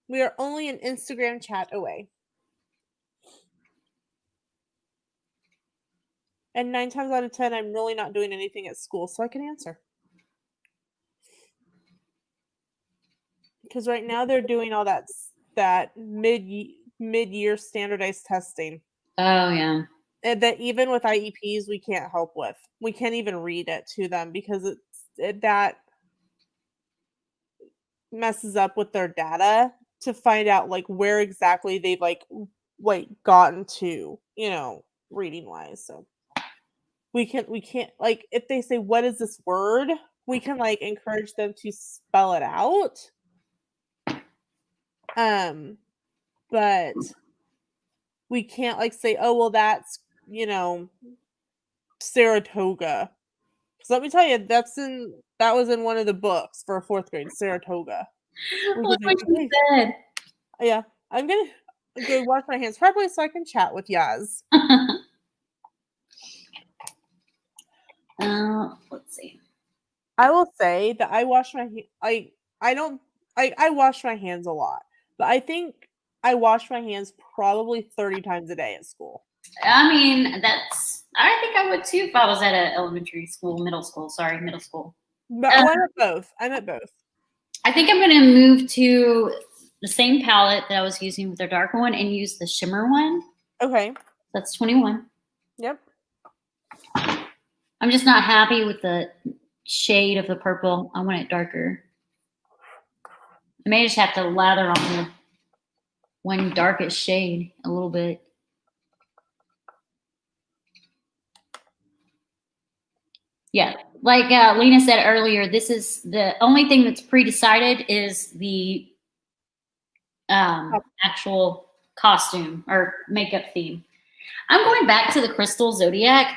We are only an Instagram chat away. And 9 times out of 10, I'm really not doing anything at school, so I can answer. Because right now they're doing all that mid-year standardized testing. Oh, yeah. And that even with IEPs, we can't help with. We can't even read it to them because that messes up with their data to find out like where exactly they've like gotten to, reading wise. So we can't like if they say what is this word, we can like encourage them to spell it out. But we can't like say, oh well, that's Saratoga. Because let me tell you, that was in one of the books for 4th grade, Saratoga. Look what you said. Yeah, I'm gonna go wash my hands properly so I can chat with Yaz. Let's see. I will say that I wash my I wash my hands a lot, but I think I wash my hands probably 30 times a day at school. I mean, I think I would too if I was at a middle school. But I'm at both. I think I'm going to move to the same palette that I was using with the darker one and use the shimmer one. Okay. That's 21. Yep. I'm just not happy with the shade of the purple. I want it darker. I may just have to lather on the one darkest shade a little bit. Yeah, like Lena said earlier, this is the only thing that's pre-decided is the actual costume or makeup theme. I'm going back to the Crystal Zodiac,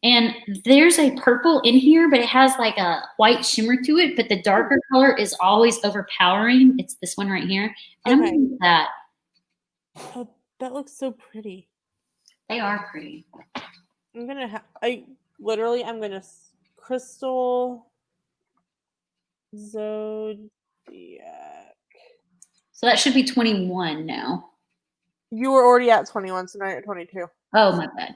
and there's a purple in here, but it has like a white shimmer to it, but the darker color is always overpowering. It's this one right here. And okay. I'm going to that. Oh, that looks so pretty. They are pretty. I'm going to Crystal Zodiac. So that should be 21 now. You were already at 21, so now you're at 22. Oh, my bad.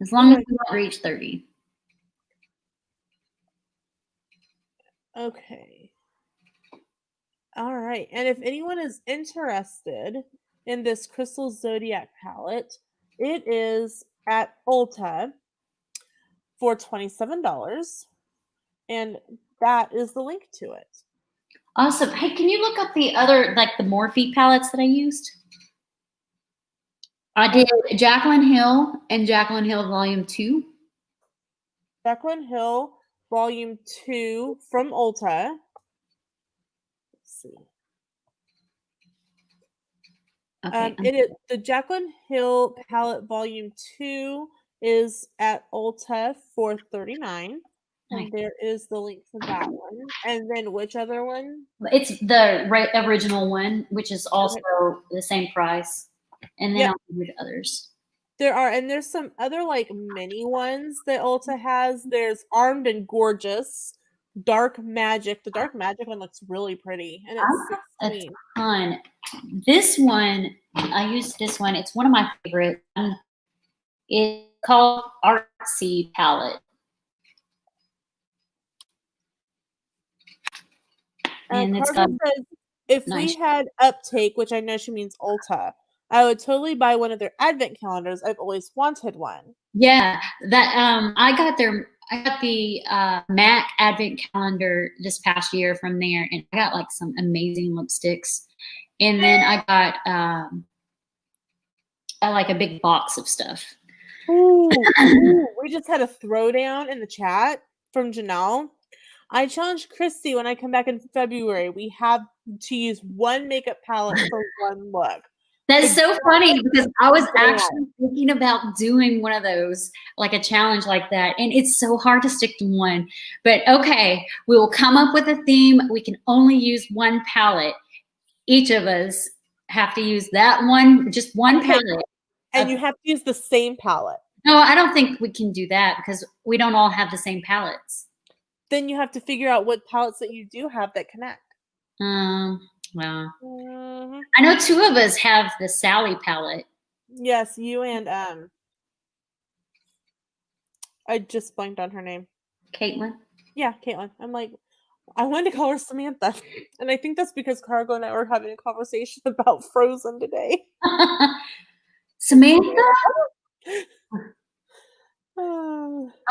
As long as we don't reach 30. Okay. All right. And if anyone is interested in this Crystal Zodiac palette, it is at Ulta for $27. And that is the link to it. Awesome. Hey, can you look up the other, like the Morphe palettes that I used? I did Jaclyn Hill and Jaclyn Hill Volume 2. Jaclyn Hill Volume 2 from Ulta. Let's see. Okay. It is the Jaclyn Hill palette Volume 2 is at Ulta for $39. And there is the link for that one. And then which other one? It's the original one, which is also the same price. And then I'll do the others. There's some other like mini ones that Ulta has. There's Armed and Gorgeous, Dark Magic. The Dark Magic one looks really pretty. And it's 16. A ton. This one, I used this one. It's one of my favorites. It's called Artsy Palette. And it's got says, if we had uptake, which I know she means Ulta, I would totally buy one of their advent calendars. I've always wanted one. Yeah, that I got the MAC advent calendar this past year from there, and I got like some amazing lipsticks, and then I got like a big box of stuff. Ooh, we just had a throwdown in the chat from Janelle. I challenged Christy when I come back in February. We have to use one makeup palette for one look. That's so funny because I was actually thinking about doing one of those, like a challenge like that. And it's so hard to stick to one. But okay, we will come up with a theme. We can only use one palette. Each of us have to use that one, just one palette. And you have to use the same palette. No, I don't think we can do that because we don't all have the same palettes. Then you have to figure out what palettes that you do have that connect. Well, I know two of us have the Sally palette. Yes, you and I just blanked on her name. Caitlin? Yeah, Caitlin. I'm like, I wanted to call her Samantha. And I think that's because Cargo and I were having a conversation about Frozen today. Samantha?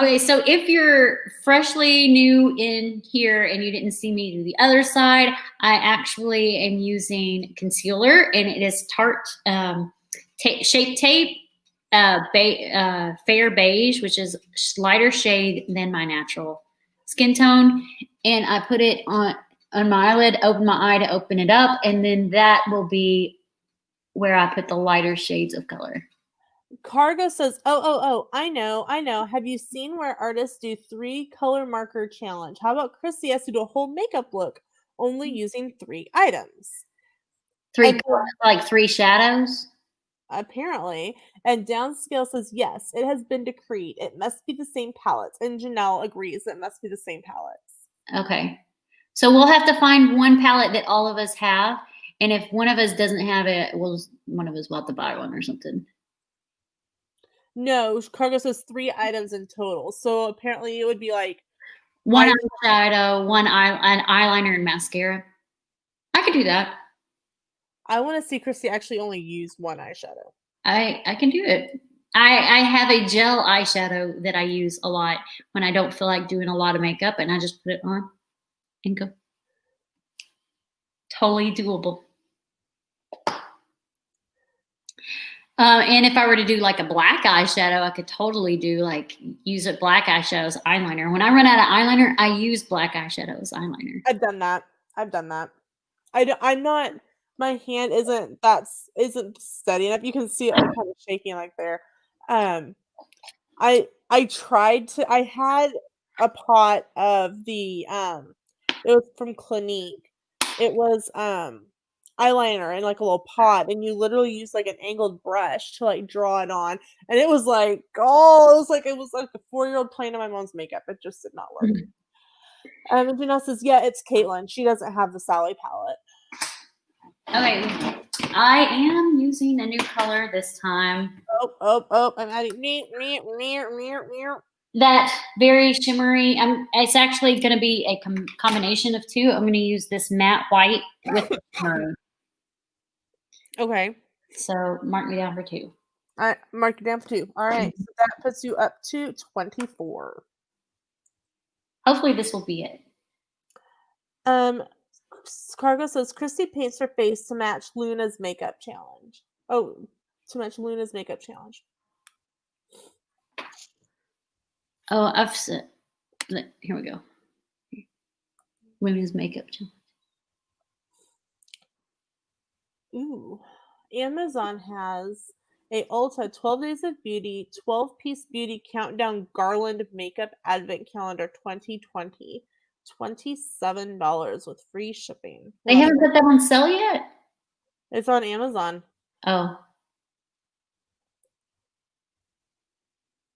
Okay, so if you're freshly new in here and you didn't see me to the other side, I actually am using concealer, and it is Tarte Shape Tape Fair Beige, which is lighter shade than my natural skin tone. And I put it on my eyelid, open my eye to open it up, and then that will be where I put the lighter shades of color. Cargo says, oh, I know. Have you seen where artists do 3 color marker challenge? How about Christy has to do a whole makeup look only using 3 items? 3, like 3 shadows? Apparently. And Downscale says, yes, it has been decreed. It must be the same palettes. And Janelle agrees it must be the same palettes. Okay. So we'll have to find one palette that all of us have. And if one of us doesn't have it, one of us will have to buy one or something. No, Cargo says 3 items in total. So apparently it would be like 1 eyeshadow, an eyeliner, and mascara. I could do that. I want to see Christy actually only use 1 eyeshadow. I can do it. I have a gel eyeshadow that I use a lot when I don't feel like doing a lot of makeup, and I just put it on and go. Totally doable. And if I were to do like a black eyeshadow, I could totally use a black eyeshadow as eyeliner. When I run out of eyeliner, I use black eyeshadow as eyeliner. I've done that. I'm not, my hand isn't steady enough. You can see it kind of shaking like there. I had a pot of the, it was from Clinique. It was, eyeliner in like a little pot, and you literally use like an angled brush to like draw it on, and it was like it was like a 4-year-old playing in my mom's makeup. It just did not work. And Janelle says, yeah, it's Caitlin. She doesn't have the Sally palette. Okay, I am using a new color this time. Oh, I'm adding that very shimmery. It's actually going to be a combination of 2. I'm going to use this matte white with shimmer. Okay. So mark me down for 2. All right, mark it down for 2. All right, so that puts you up to 24. Hopefully this will be it. Cargo says Christy paints her face to match Luna's makeup challenge. Oh, to match Luna's makeup challenge. Oh, I've said. Here we go. Women's makeup challenge. Ooh, Amazon has a Ulta 12 Days of Beauty 12-piece beauty countdown garland makeup advent calendar 2020. $27 with free shipping. They haven't put that on sale yet? It's on Amazon. Oh.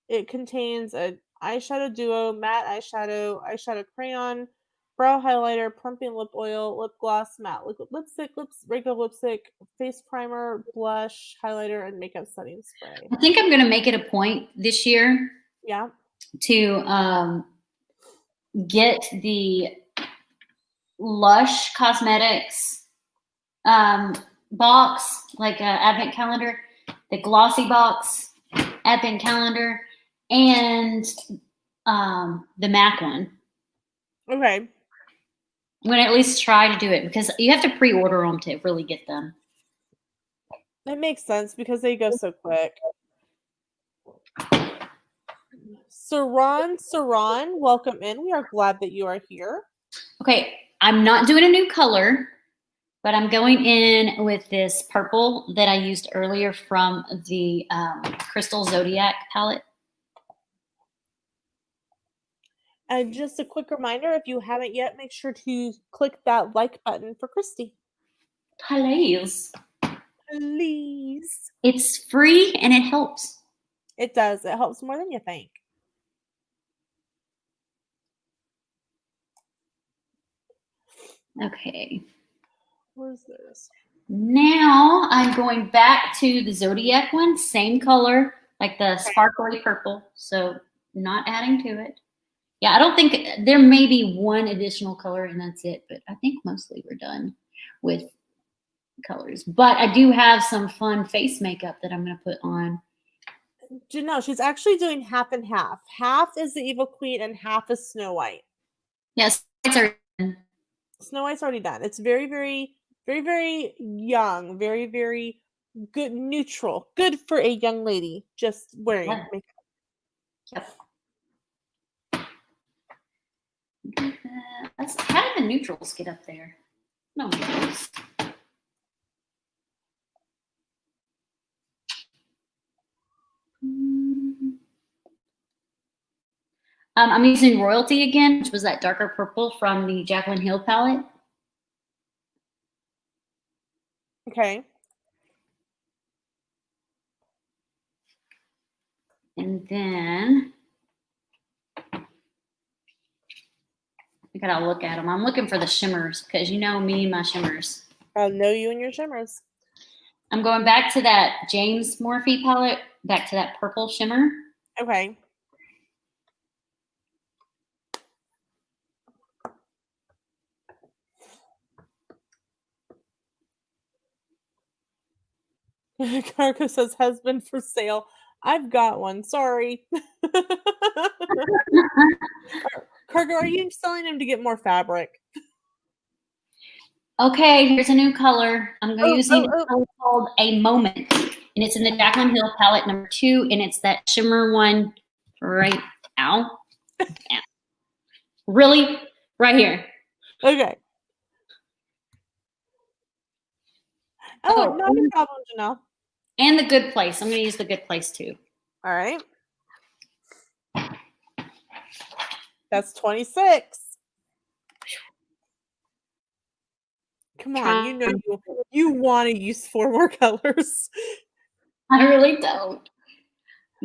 It contains a eyeshadow duo, matte eyeshadow, eyeshadow crayon, brow highlighter, plumping lip oil, lip gloss, matte liquid lipstick, regular lipstick, face primer, blush, highlighter, and makeup setting spray. I think I'm going to make it a point this year to get the Lush Cosmetics box, like an advent calendar, the glossy box advent calendar, and the MAC one. Okay. I'm going to at least try to do it because you have to pre-order them to really get them. That makes sense because they go so quick. Saran, welcome in. We are glad that you are here. Okay, I'm not doing a new color, but I'm going in with this purple that I used earlier from the Crystal Zodiac palette. And just a quick reminder, if you haven't yet, make sure to click that like button for Christy. Please. Please. It's free and it helps. It does. It helps more than you think. Okay. Where's this? Now I'm going back to the Zodiac one, same color, like the sparkly purple. So not adding to it. Yeah, I don't think there may be one additional color and that's it, but I think mostly we're done with colors. But I do have some fun face makeup that I'm going to put on. Janelle, she's actually doing half and half. Half is the Evil Queen and half is Snow White. Yes, it's already done. Snow White's already done. It's very, very, very, very young. Very, very good, neutral. Good for a young lady just wearing makeup. Yep. How did the neutrals get up there? No neutrals. I'm using Royalty again, which was that darker purple from the Jaclyn Hill palette. Okay. And then I gotta look at them. I'm looking for the shimmers because you know me and my shimmers. I'll know you and your shimmers. I'm going back to that James Morphe palette, back to that purple shimmer. Okay. Cargo says husband for sale. I've got one. Sorry. Cargo, are you selling him to get more fabric? Okay, here's a new color. I'm going to use a color called A Moment. And it's in the Jaclyn Hill palette number 2. And it's that shimmer one right now. Yeah. Really? Right here. Okay. Oh, not a problem, Janelle. And the Good Place. I'm going to use the Good Place too. All right. That's 26. Come on, you know you want to use 4 more colors. I really don't.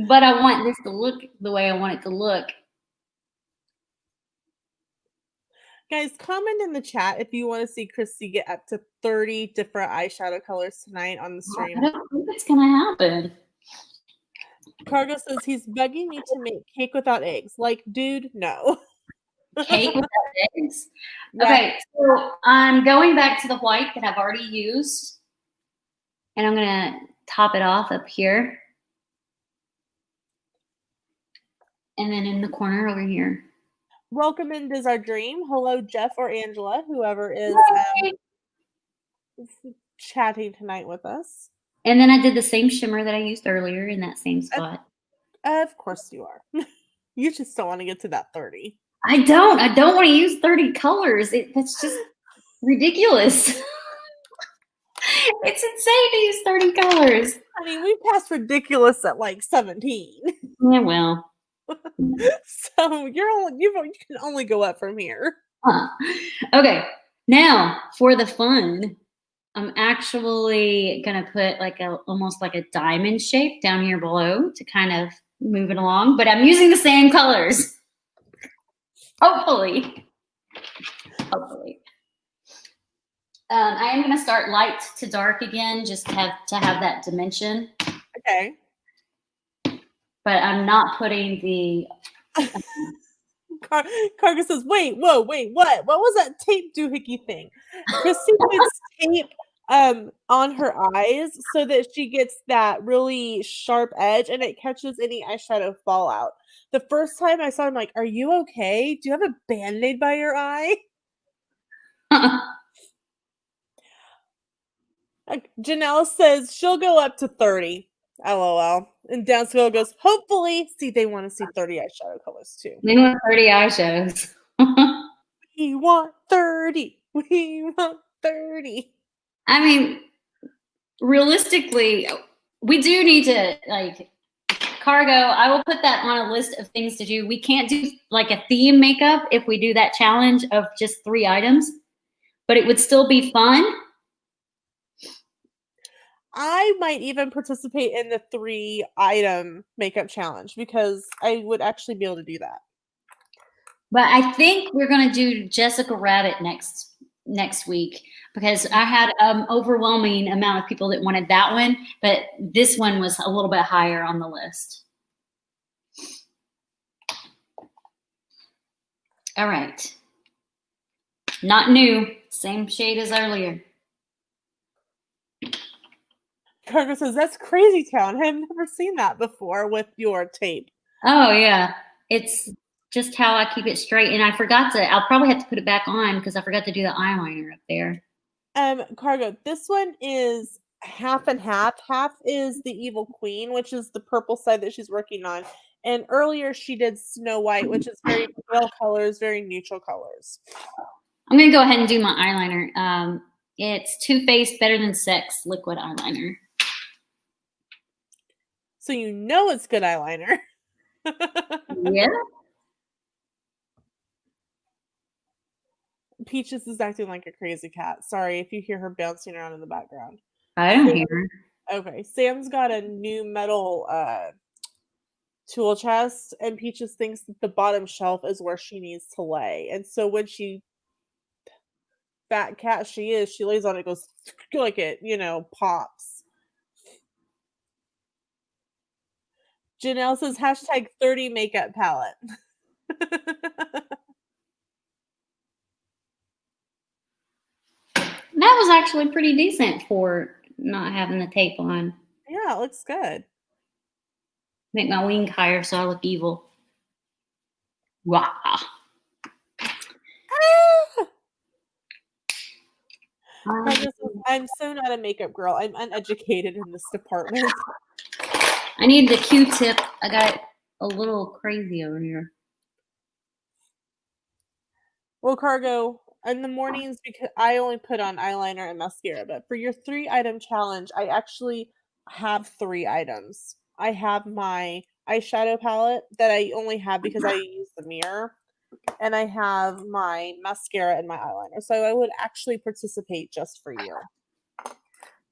But I want this to look the way I want it to look. Guys, comment in the chat if you want to see Christy get up to 30 different eyeshadow colors tonight on the stream. I don't think it's going to happen. Cargo says he's begging me to make cake without eggs. Like, dude, no. Cake without eggs? Yeah. Okay, so I'm going back to the white that I've already used. And I'm going to top it off up here. And then in the corner over here. Welcome in Does Our Dream. Hello, Jeff or Angela, whoever is chatting tonight with us. And then I did the same shimmer that I used earlier in that same spot. Of course you are. You just don't want to get to that 30. I don't want to use 30 colors. That's just ridiculous. It's insane to use 30 colors. I mean, we passed ridiculous at like 17. Yeah, well. So you can only go up from here. Okay, now for the fun, I'm actually gonna put like almost like a diamond shape down here below to kind of move it along, but I'm using the same colors. Hopefully. I am gonna start light to dark again, just to have that dimension. Okay. But I'm not putting the. Cargo says, "Wait, whoa, wait, what? What was that tape doohickey thing?" Christy puts tape on her eyes so that she gets that really sharp edge and it catches any eyeshadow fallout. The first time I saw it, I'm like, "Are you okay? Do you have a Band-Aid by your eye?" Janelle says she'll go up to 30. LOL. And Downscale goes, hopefully. See, they want to see 30 eyeshadow colors too. They want 30 eyeshadows. We want 30. We want 30. I mean, realistically, we do need to, like, Cargo, I will put that on a list of things to do. We can't do like a theme makeup if we do that challenge of just 3 items, but it would still be fun. I might even participate in the 3-item makeup challenge because I would actually be able to do that. But I think we're going to do Jessica Rabbit next week because I had an overwhelming amount of people that wanted that one, but this one was a little bit higher on the list. All right. Not new. Same shade as earlier. Cargo says, that's crazy town. I've never seen that before with your tape. Oh, yeah. It's just how I keep it straight. And I forgot to, I'll probably have to put it back on because I forgot to do the eyeliner up there. Cargo, this one is half and half. Half is the Evil Queen, which is the purple side that she's working on. And earlier she did Snow White, which is very pale colors, very neutral colors. I'm going to go ahead and do my eyeliner. It's Too Faced Better Than Sex liquid eyeliner. So you know it's good eyeliner. Yeah. Peaches is acting like a crazy cat. Sorry if you hear her bouncing around in the background. I don't hear her. Okay, Sam's got a new metal tool chest, and Peaches thinks that the bottom shelf is where she needs to lay. And so when she, fat cat she is, she lays on it, goes like it, pops. Janelle says hashtag 30 makeup palette. That was actually pretty decent for not having the tape on. Yeah, it looks good. Make my wing higher so I look evil. Wow. I'm so not a makeup girl. I'm uneducated in this department. I need the Q-tip. I got a little crazy over here. Well, Cargo, in the mornings, because I only put on eyeliner and mascara, but for your 3-item challenge, I actually have 3 items. I have my eyeshadow palette that I only have because I use the mirror, and I have my mascara and my eyeliner. So I would actually participate just for you.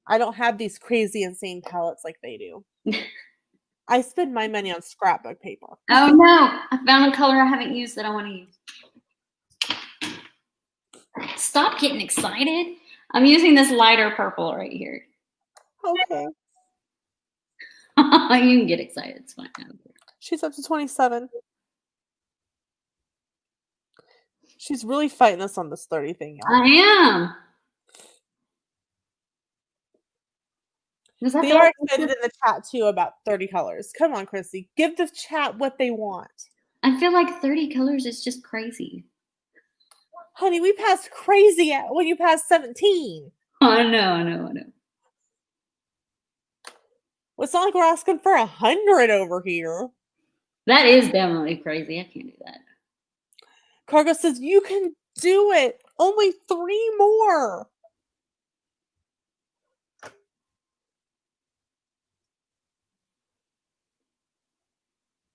I don't have these crazy, insane palettes like they do. I spend my money on scrapbook paper. Oh no, I found a color I haven't used that I want to use. Stop getting excited. I'm using this lighter purple right here. Okay. You can get excited. It's fine. She's up to 27. She's really fighting us on this 30 thing, y'all. I am. They are excited in the chat too about 30 colors. Come on, Christy. Give the chat what they want. I feel like 30 colors is just crazy. Honey, we passed crazy when you passed 17. I know. Well, it's not like we're asking for 100 over here. That is definitely crazy. I can't do that. Cargo says, you can do it. Only 3 more.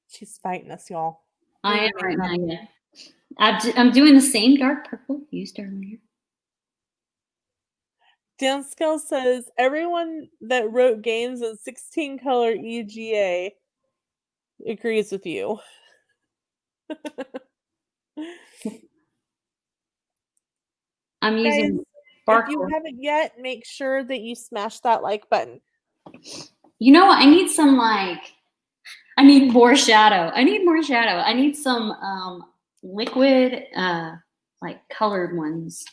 She's fighting us, y'all. I am right now, yeah. I'm doing the same dark purple used earlier. Dan Scale says, everyone that wrote games in 16 color EGA agrees with you. I'm using Guys, sparkle. if you haven't yet, make sure that you smash that like button. You know, I need some I need more shadow. I need some liquid like colored ones,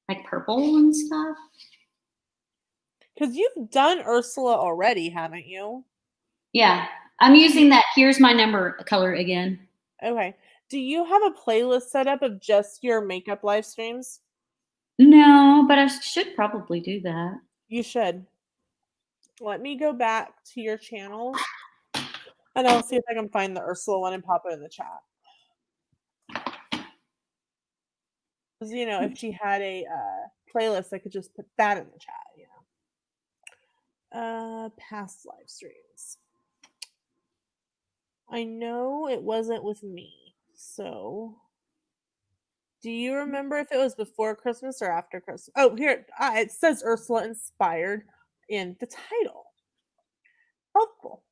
like purple and stuff. Because you've done Ursula already, haven't you? Yeah, I'm using that here's my number color again. Okay. Do you have a playlist set up of just your makeup live streams? No, but I should probably do that. You should. Let me go back to your channel and I'll see if I can find the Ursula one and pop it in the chat. Because, you know, if she had a playlist, I could just put that in the chat, you know. Past live streams. I know it wasn't with me, so do you remember if it was before Christmas or after Christmas? Oh, here, it says Ursula inspired in the title. Helpful.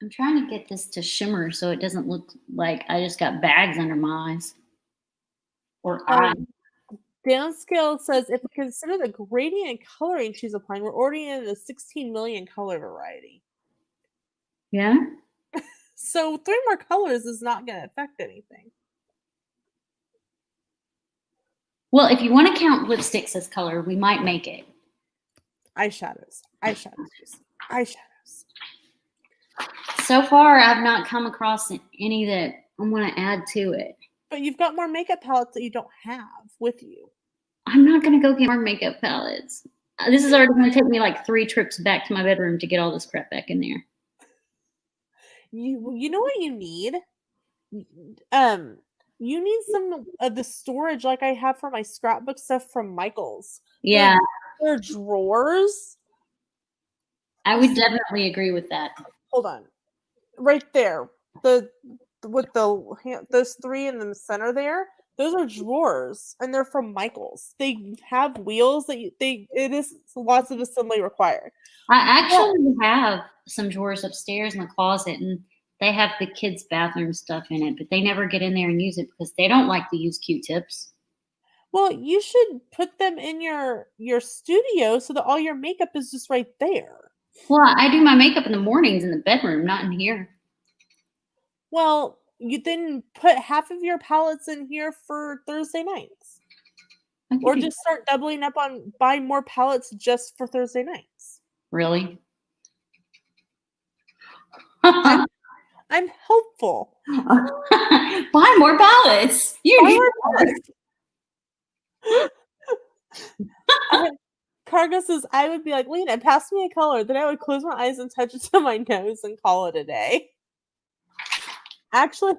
I'm trying to get this to shimmer so it doesn't look like I just got bags under my eyes. Or eyes. Downscale says, if we consider the gradient coloring she's applying, we're already in the 16 million color variety. Yeah? So 3 more colors is not going to affect anything. Well, if you want to count lipsticks as color, we might make it. Eyeshadows. So far, I've not come across any that I want to add to it. But you've got more makeup palettes that you don't have with you. I'm not going to go get more makeup palettes. This is already going to take me like 3 trips back to my bedroom to get all this crap back in there. You know what you need? You need some of the storage like I have for my scrapbook stuff from Michaels. Yeah. Their drawers. I would definitely agree with that. Hold on. Right there. Those 3 in the center there, those are drawers and they're from Michaels. They have wheels that it is lots of assembly required. I actually have some drawers upstairs in the closet and they have the kids' bathroom stuff in it, but they never get in there and use it because they don't like to use Q-tips. Well, you should put them in your studio so that all your makeup is just right there. Well, I do my makeup in the mornings in the bedroom, not in here. Well, you then put half of your palettes in here for Thursday nights. Or just start doubling up on buying more palettes just for Thursday nights. Really? I'm helpful. Buy more palettes. You need more palettes. Cargo says, I would be like, Lena, pass me a color. Then I would close my eyes and touch it to my nose and call it a day. Actually,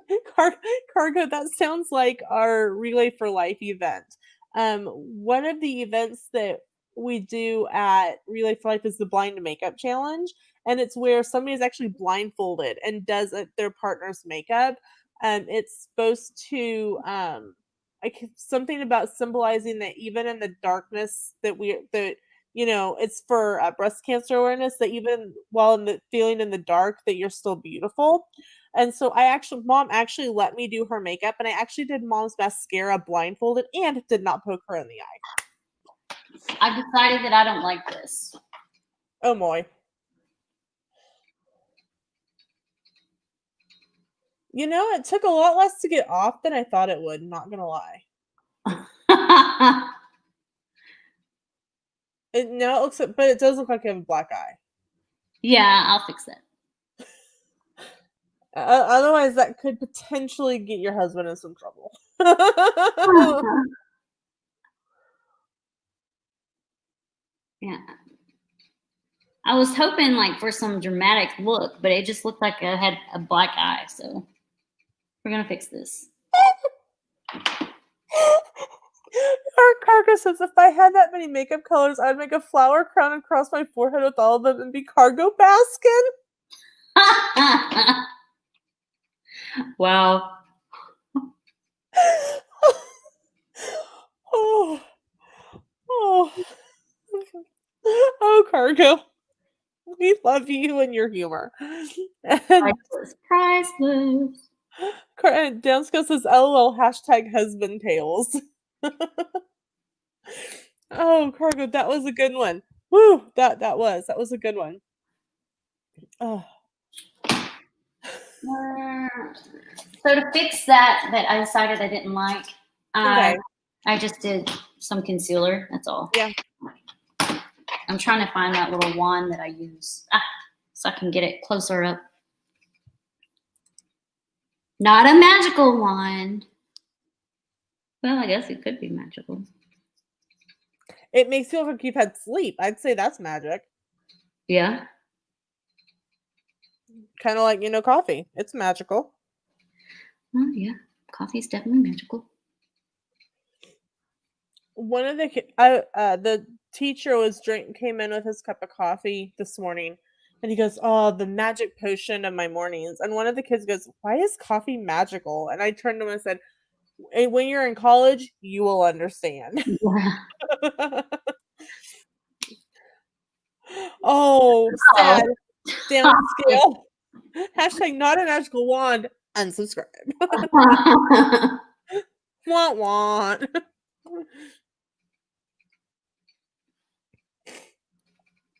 Cargo, that sounds like our Relay for Life event. One of the events that we do at Relay for Life is the Blind Makeup Challenge. And it's where somebody is actually blindfolded and does their partner's makeup. It's supposed to something about symbolizing that even in the darkness it's for breast cancer awareness, that even while feeling in the dark that you're still beautiful. And so Mom actually let me do her makeup, and I actually did Mom's mascara blindfolded and did not poke her in the eye. I've decided that I don't like this. Oh boy. You know, it took a lot less to get off than I thought it would, not gonna lie. Now it looks, but it does look like you have a black eye. Yeah, I'll fix that. Otherwise, that could potentially get your husband in some trouble. Yeah. I was hoping like for some dramatic look, but it just looked like I had a black eye. So we're gonna fix this. Our Cargo says, if I had that many makeup colors, I'd make a flower crown across my forehead with all of them and be Cargo Baskin. Wow. Oh, Cargo. We love you and your humor. Priceless. Dansko says, LOL, hashtag husband tales. Oh, Cargo, that was a good one. Woo, that was a good one. Oh. So to fix that I decided I didn't like, Okay. I just did some concealer. That's all. Yeah. I'm trying to find that little wand that I use so I can get it closer up. Not a magical wand. Well, I guess it could be magical. It makes you look like you've had sleep. I'd say that's magic. Yeah. Kind of like, coffee. It's magical. Oh, yeah. Coffee's definitely magical. One of the teacher came in with his cup of coffee this morning, and he goes, "Oh, the magic potion of my mornings." And one of the kids goes, "Why is coffee magical?" And I turned to him and said, "Hey, when you're in college, you will understand." Yeah. Oh, sad. Downscale. Hashtag not a magical wand. Unsubscribe. Want want.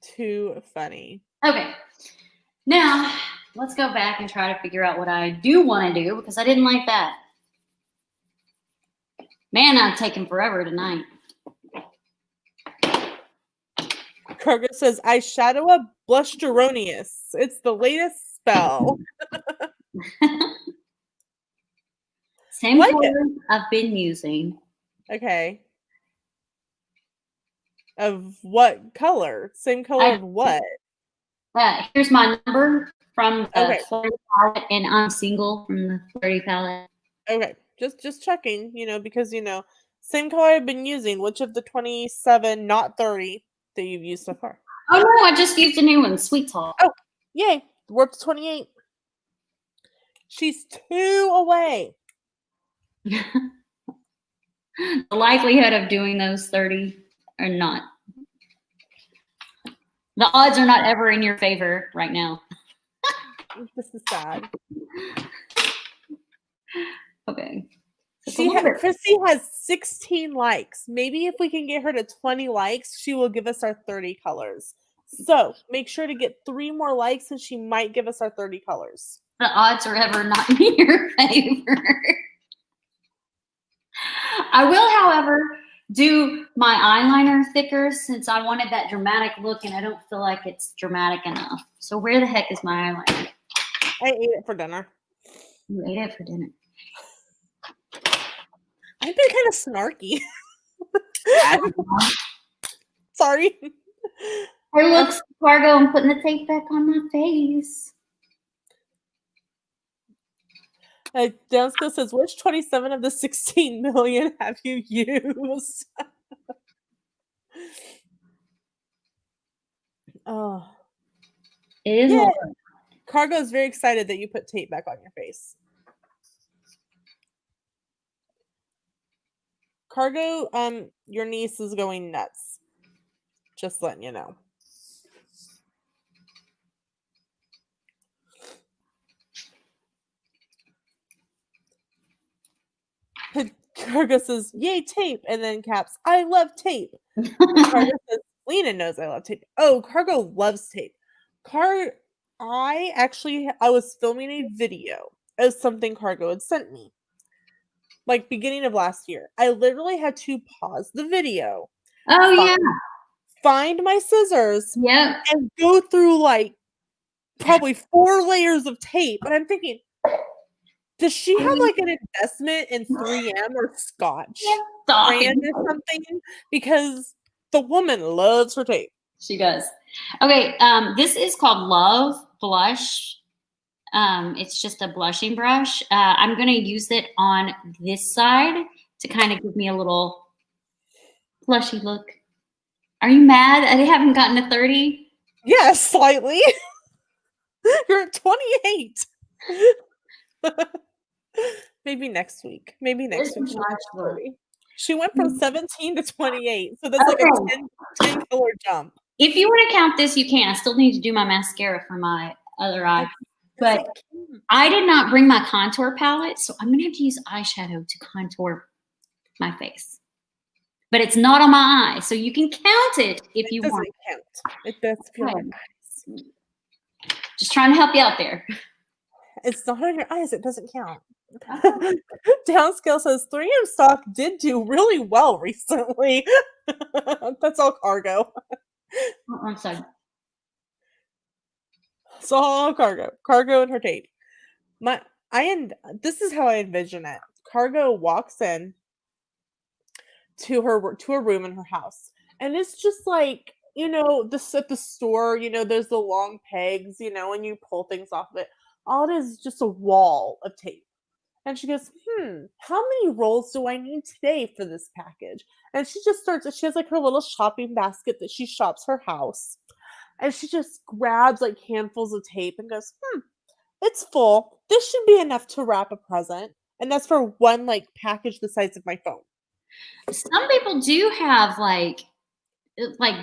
Too funny. Okay. Now, let's go back and try to figure out what I do want to do because I didn't like that. Man, I'm taking forever tonight. Cargo says, eyeshadow blushgeronious. It's the latest spell. Same color I've been using. Okay. Of what color? Same color of what? Here's my number from the Flirty palette, and I'm single from the Flirty palette. Okay. Just checking, because, same color I've been using. Which of the 27, not 30, that you've used so far? Oh, no, I just used a new one, Sweet Talk. Oh, yay. We're up to 28. She's 2 away. The likelihood of doing those 30 are not. The odds are not ever in your favor right now. This is sad. Okay. Christy has 16 likes. Maybe if we can get her to 20 likes, she will give us our 30 colors. So make sure to get 3 more likes and she might give us our 30 colors. The odds are ever not in your favor. I will, however, do my eyeliner thicker since I wanted that dramatic look and I don't feel like it's dramatic enough. So where the heck is my eyeliner? I ate it for dinner. You ate it for dinner. I've been kind of snarky. Sorry. Hey, look, Cargo, I'm putting the tape back on my face. Dansko says, which 27 of the 16 million have you used? Oh. It is. Cargo is very excited that you put tape back on your face. Cargo, your niece is going nuts. Just letting you know. Cargo says, yay, tape. And then caps, I love tape. Cargo says, Lena knows I love tape. Oh, Cargo loves tape. I was filming a video of something Cargo had sent me. like beginning of last year. I literally had to pause the video. Oh yeah. Find my scissors. Yep. And go through like probably 4 layers of tape. And I'm thinking, does she have like an investment in 3M or Scotch brand or something? Because the woman loves her tape. She does. Okay, this is called Love Blush. It's just a blushing brush. I'm going to use it on this side to kind of give me a little blushy look. Are you mad I haven't gotten a 30? Yes, slightly. You're at 28. Maybe next week. Maybe next week. She went from 17 to 28. So that's like a 10 color jump. If you want to count this, you can. I still need to do my mascara for my other eye. But I did not bring my contour palette, so I'm going to have to use eyeshadow to contour my face. But it's not on my eye, so you can count it if you want. It doesn't count. It does feel like eyes. Just trying to help you out there. It's not on your eyes. It doesn't count. Downscale says 3M stock did do really well recently. That's all cargo. I'm sorry. It's all cargo and her tape. This is how I envision it. Cargo walks in to a room in her house, and it's just like, you know, this at the store, you know, there's the long pegs, you know, and you pull things off of it. All it is just a wall of tape. And she goes, how many rolls do I need today for this package? And she just she has like her little shopping basket that she shops her house. And she just grabs like handfuls of tape and goes, it's full. This should be enough to wrap a present. And that's for one like package the size of my phone. Some people do have like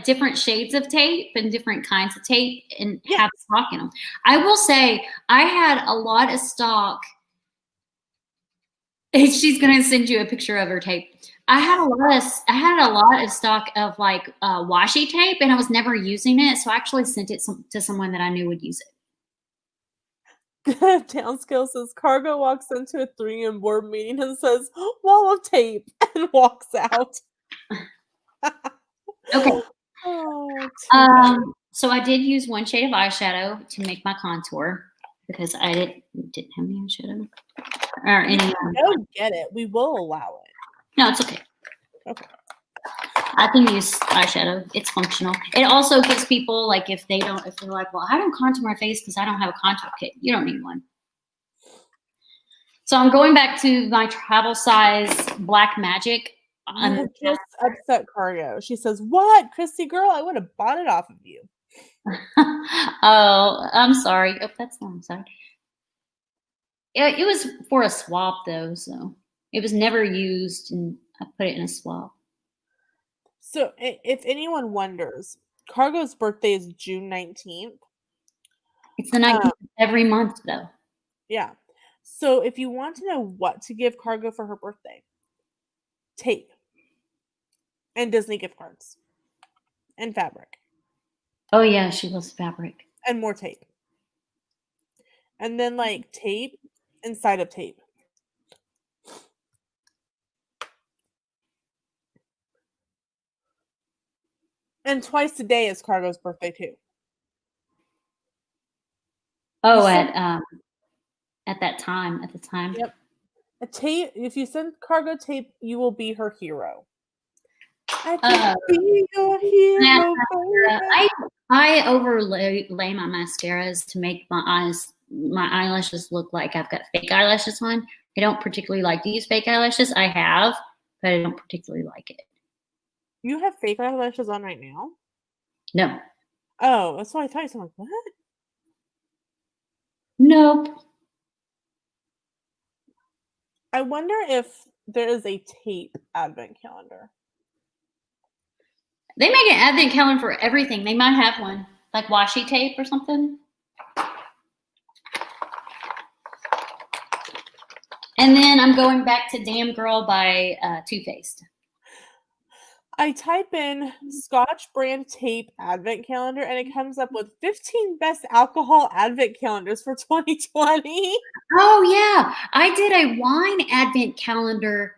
different shades of tape and different kinds of tape and have stock in them. I will say I had a lot of stock. She's gonna send you a picture of her tape. I had a lot of stock of like washi tape, and I was never using it, so I actually sent it to someone that I knew would use it. Downscale says cargo walks into a 3M board meeting and says wall of tape and walks out. Okay. So I did use one shade of eyeshadow to make my contour because I didn't have any eyeshadow. Or any. Don't get it. We will allow it. No, it's okay. Okay. I can use eyeshadow. It's functional. It also gives people like if they're like, well, I don't contour my face because I don't have a contour kit. You don't need one. So I'm going back to my travel size Black Magic. You just upset Cargo. She says, "What, Christy girl? I would have bought it off of you." Oh, I'm sorry. Oh, I'm sorry. It was for a swap though, so it was never used, and I put it in a swap. So, if anyone wonders, Cargo's birthday is June 19th. It's the 19th every month, though. Yeah. So, if you want to know what to give Cargo for her birthday, tape and Disney gift cards and fabric. Oh yeah, she loves fabric. And more tape. And then like tape inside of tape. And twice a day is Cargo's birthday too. Oh, at the time. Yep. A tape. If you send Cargo tape, you will be her hero. I can be your hero. I overlay my mascaras to make my eyelashes look like I've got fake eyelashes on. I don't particularly like to use fake eyelashes. I have, but I don't particularly like it. You have fake eyelashes on right now? No. Oh, that's what I thought. I'm like, what? Nope. I wonder if there is a tape advent calendar. They make an advent calendar for everything. They might have one, like washi tape or something. And then I'm going back to Damn Girl by Too Faced. I type in Scotch brand tape advent calendar and it comes up with 15 best alcohol advent calendars for 2020. Oh yeah, I did a wine advent calendar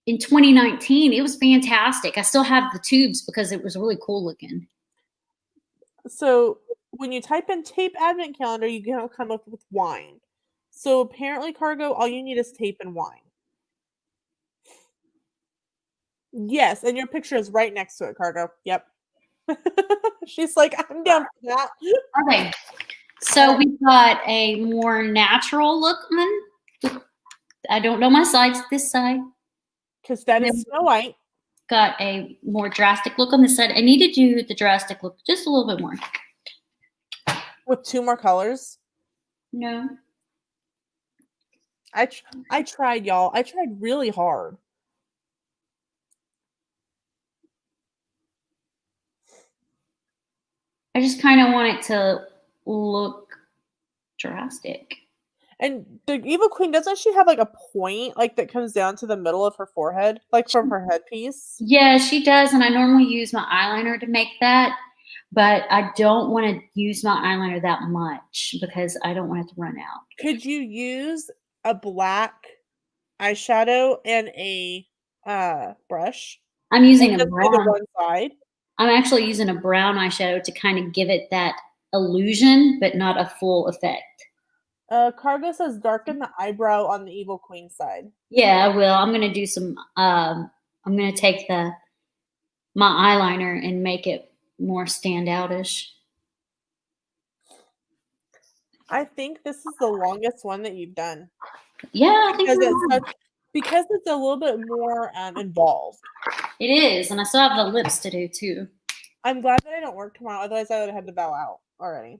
in 2019. It was fantastic. I still have the tubes because it was really cool looking. So when you type in tape advent calendar, you can come up with wine. So apparently, Cargo, all you need is tape and wine. Yes, and your picture is right next to it, Cargo. Yep. She's like, I'm down for that. Okay, so we've got a more natural look one. I don't know my sides this side. Because that is Snow White. Got a more drastic look on this side. I need to do the drastic look just a little bit more. With 2 more colors. No. I tried, y'all. I tried really hard. I just kind of want it to look drastic. And the Evil Queen, doesn't she have like a point like that comes down to the middle of her forehead, like from her headpiece? Yeah, she does, and I normally use my eyeliner to make that, but I don't want to use my eyeliner that much because I don't want it to run out. Could you use a black eyeshadow and a brush? I'm using a Just do the brown. one side. I'm actually using a brown eyeshadow to kind of give it that illusion, but not a full effect. Cargo says darken the eyebrow on the Evil Queen side. Yeah, I will. I'm gonna do some. I'm gonna take my eyeliner and make it more standoutish. I think this is the longest one that you've done. Yeah, I think because it's a little bit more involved. it is, and I still have the lips to do too. I'm glad that I don't work tomorrow, otherwise I would have had to bow out already.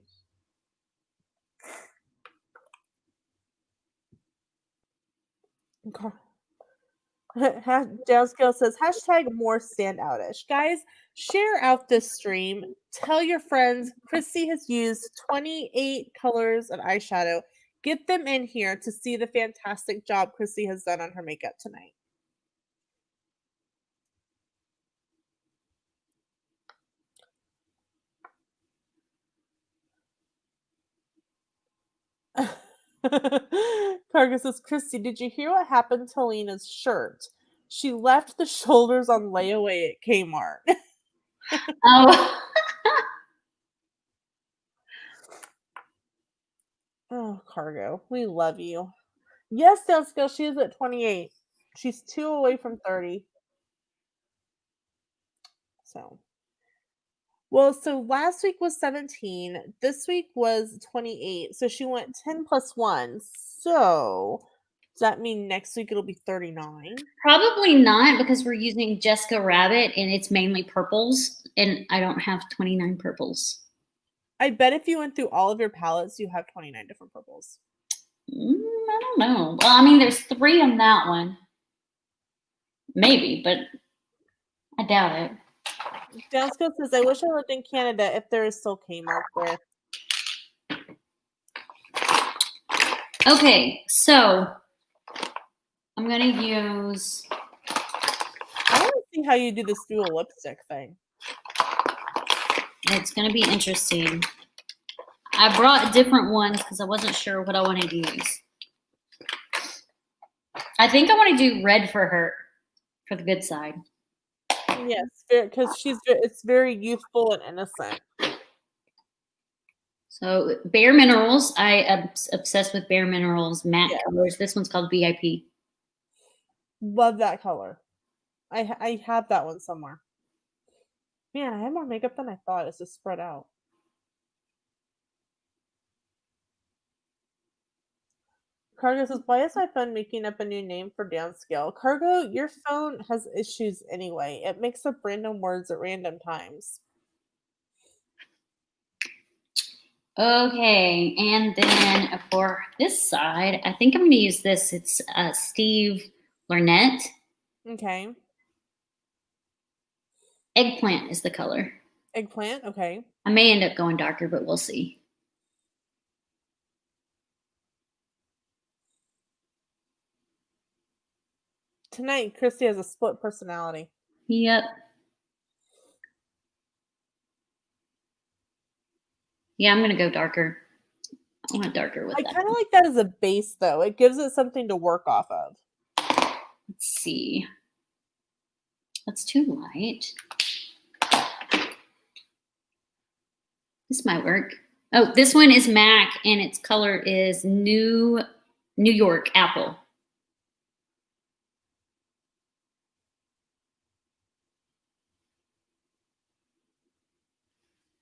Downscale says hashtag more standoutish. Guys, share out this stream. Tell your friends. Christy has used 28 colors of eyeshadow. Get them in here to see the fantastic job Christy has done on her makeup tonight. Cargo says, Christy, did you hear what happened to Lena's shirt? She left the shoulders on layaway at Kmart. Oh. Oh, Cargo, we love you. Yes, Downscale, she is at 28. She's 2 away from 30. So, well, so last week was 17. This week was 28. So she went 10 plus 1. So, does that mean next week it'll be 39? Probably not, because we're using Jessica Rabbit and it's mainly purples, and I don't have 29 purples. I bet if you went through all of your palettes, you have 29 different purples. I don't know. Well, I mean, there's 3 on that one. Maybe, but I doubt it. Downscale says, I wish I lived in Canada if there is still Kmart there. Okay, so I'm going to use... I want to see how you do this dual lipstick thing. It's going to be interesting. I brought different ones because I wasn't sure what I wanted to use. I think I want to do red for her, for the good side. Yes, because it's very youthful and innocent. So Bare Minerals, I am obsessed with Bare Minerals matte colors. This one's called VIP. Love that color. I have that one somewhere. Man, I have more makeup than I thought. It's just spread out. Cargo says, why is my phone making up a new name for downscale? Cargo, your phone has issues anyway. It makes up random words at random times. Okay, and then for this side, I think I'm going to use this. It's Steve Lynette. Okay. Eggplant is the color. Eggplant, okay. I may end up going darker, but we'll see. Tonight, Christy has a split personality. Yep. Yeah, I'm gonna go darker. I want darker with I that. kind of like that as a base, though. It gives it something to work off of. Let's see. That's too light. This might work. Oh, this one is MAC, and its color is New York Apple.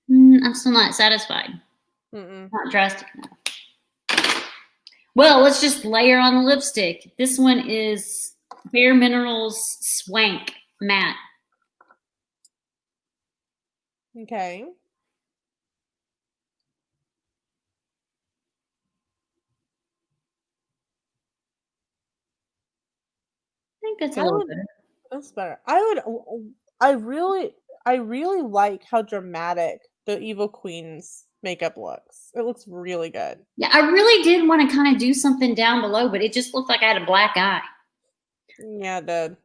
I'm still not satisfied. Not drastic enough. Well, let's just layer on the lipstick. This one is Bare Minerals Swank Matte. Okay. I think that's a little better. That's better. I really like how dramatic the Evil Queen's makeup looks. It looks really good. Yeah, I really did want to kind of do something down below, but it just looked like I had a black eye. Yeah, it did.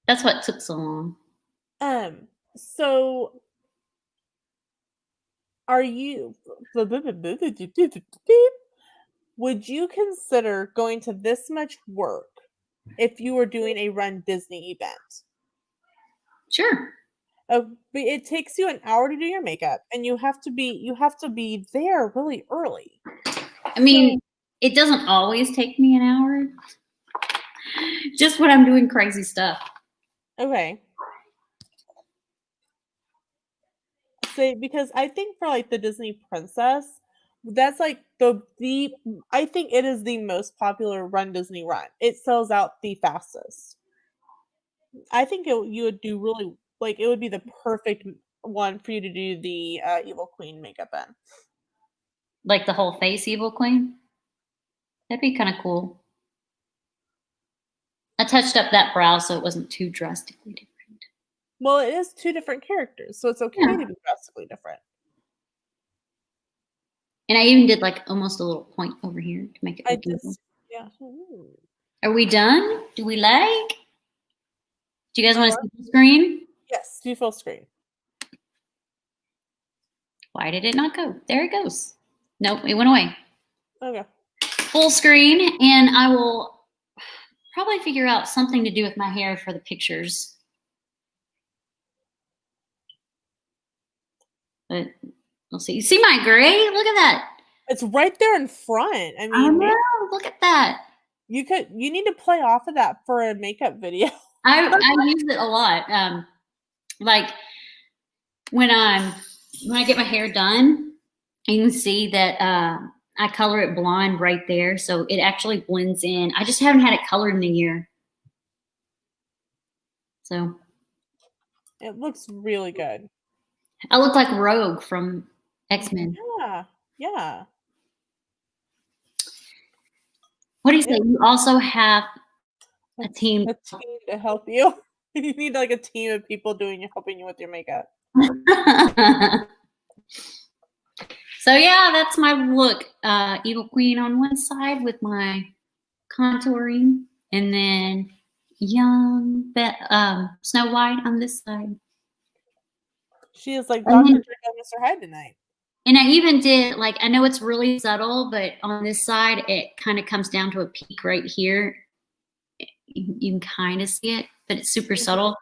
That's what took so long. So are you would you consider going to this much work if you were doing a Run Disney event? Sure. But it takes you an hour to do your makeup, and you have to be there really early. I mean, it doesn't always take me an hour. Just when I'm doing crazy stuff. Okay. So, because I think for like the Disney Princess, that's like the I think it is the most popular Run Disney run. It sells out the fastest. I think you would do really like it would be the perfect one for you to do the Evil Queen makeup in. Like the whole face Evil Queen? That'd be kind of cool. I touched up that brow so it wasn't too drastically different. Well, it is two different characters, so it's okay to be drastically different. And I even did like almost a little point over here to make it look evil. Yeah. Are we done? Do we like? Do you guys want to see the screen? Yes, do full screen. Why did it not go? There it goes. Nope, it went away. Okay. Full screen, and I will probably figure out something to do with my hair for the pictures. But we'll see. You see my gray? Look at that. It's right there in front. I mean, I know. Look at that. You need to play off of that for a makeup video. I use it a lot. Like when I get my hair done, you can see that I color it blonde right there, so it actually blends in. I just haven't had it colored in a year. So it looks really good. I look like Rogue from X-Men. Yeah. What do you say? You also have a team to help you. You need like a team of people helping you with your makeup. So yeah, that's my look. Evil Queen on one side with my contouring, and then young Snow White on this side. She is like Dr. Jekyll and Mr. Hyde tonight. And I even did, like, I know it's really subtle, but on this side, it kind of comes down to a peak right here. You can kind of see it, but it's super subtle.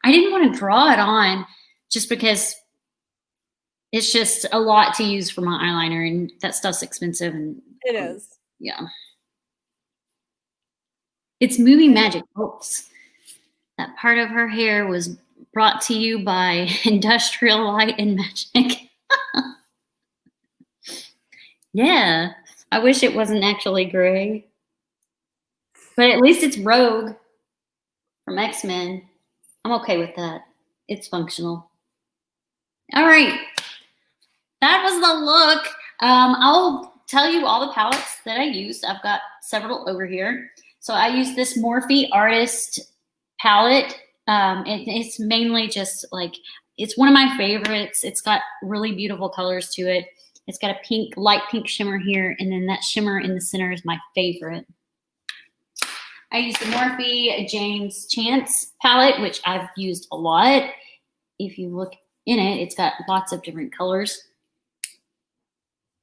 I didn't want to draw it on just because it's just a lot to use for my eyeliner, and that stuff's expensive. And it is. Yeah. It's movie magic, folks. That part of her hair was brought to you by Industrial Light and Magic. Yeah. I wish it wasn't actually gray. But at least it's Rogue from X-Men. I'm okay with that. It's functional. All right. That was the look. I'll tell you all the palettes that I used. I've got several over here. So I used this Morphe Artist palette. It's mainly just like, it's one of my favorites. It's got really beautiful colors to it. It's got a pink, light pink shimmer here, and then that shimmer in the center is my favorite. I used the Morphe James Chance palette, which I've used a lot. If you look in it. It's got lots of different colors.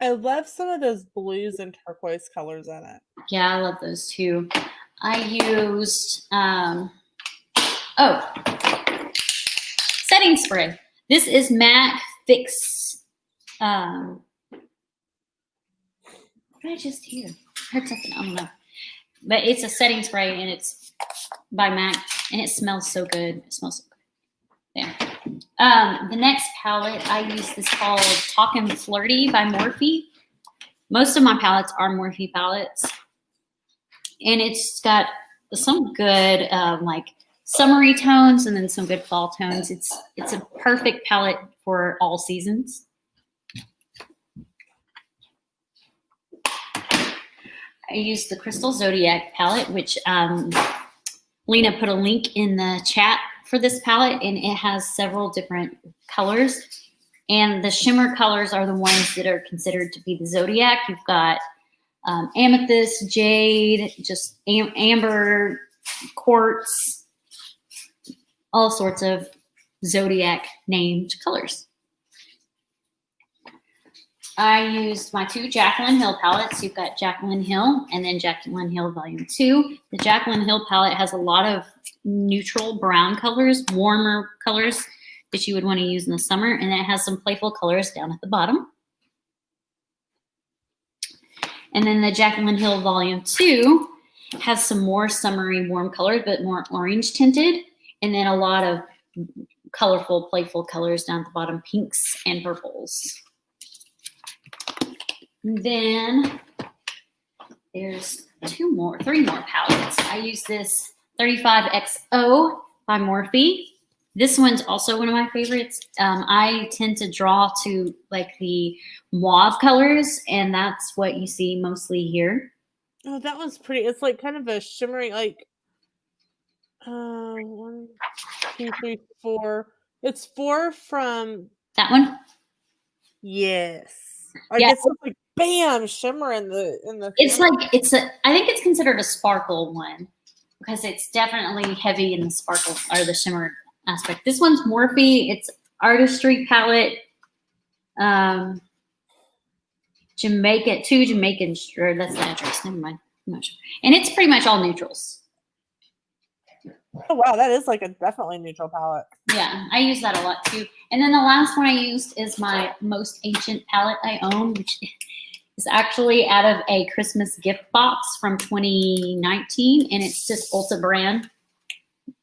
I love some of those blues and turquoise colors in it. Yeah, I love those too. I used, setting spray. This is MAC Fix. What did I just hear? I heard something, I don't know. But it's a setting spray and it's by MAC and it smells so good. It smells so good. There. The next palette I use this called Talkin' Flirty by Morphe. Most of my palettes are Morphe palettes. And it's got some good like summery tones and then some good fall tones. It's a perfect palette for all seasons. I use the Crystal Zodiac palette, which Lena put a link in the chat for this palette, and it has several different colors. And the shimmer colors are the ones that are considered to be the Zodiac. You've got amethyst, jade, just amber, quartz, all sorts of Zodiac named colors. I used my two Jaclyn Hill palettes. You've got Jaclyn Hill and then Jaclyn Hill Volume 2. The Jaclyn Hill palette has a lot of neutral brown colors, warmer colors that you would want to use in the summer, and it has some playful colors down at the bottom. And then the Jaclyn Hill Volume 2 has some more summery warm colors, but more orange tinted, and then a lot of colorful, playful colors down at the bottom, pinks and purples. And then there's three more palettes. I use this 35XO by Morphe. This one's also one of my favorites. I tend to draw to like the mauve colors, and that's what you see mostly here. Oh, that one's pretty. It's like kind of a shimmering, like 1, 2, 3, 4. It's 4 from that one. Yes, I Yeah. get some like bam shimmer in the. It's like I think it's considered a sparkle one because it's definitely heavy in the sparkle or the shimmer aspect. This one's Morphe. It's artistry palette. Jamaica, 2 Jamaican, or that's the address. Never mind. I'm not sure. And it's pretty much all neutrals. Oh wow, that is like a definitely neutral palette. Yeah, I use that a lot too. And then the last one I used is my most ancient palette I own, which is actually out of a Christmas gift box from 2019, and it's just Ulta brand.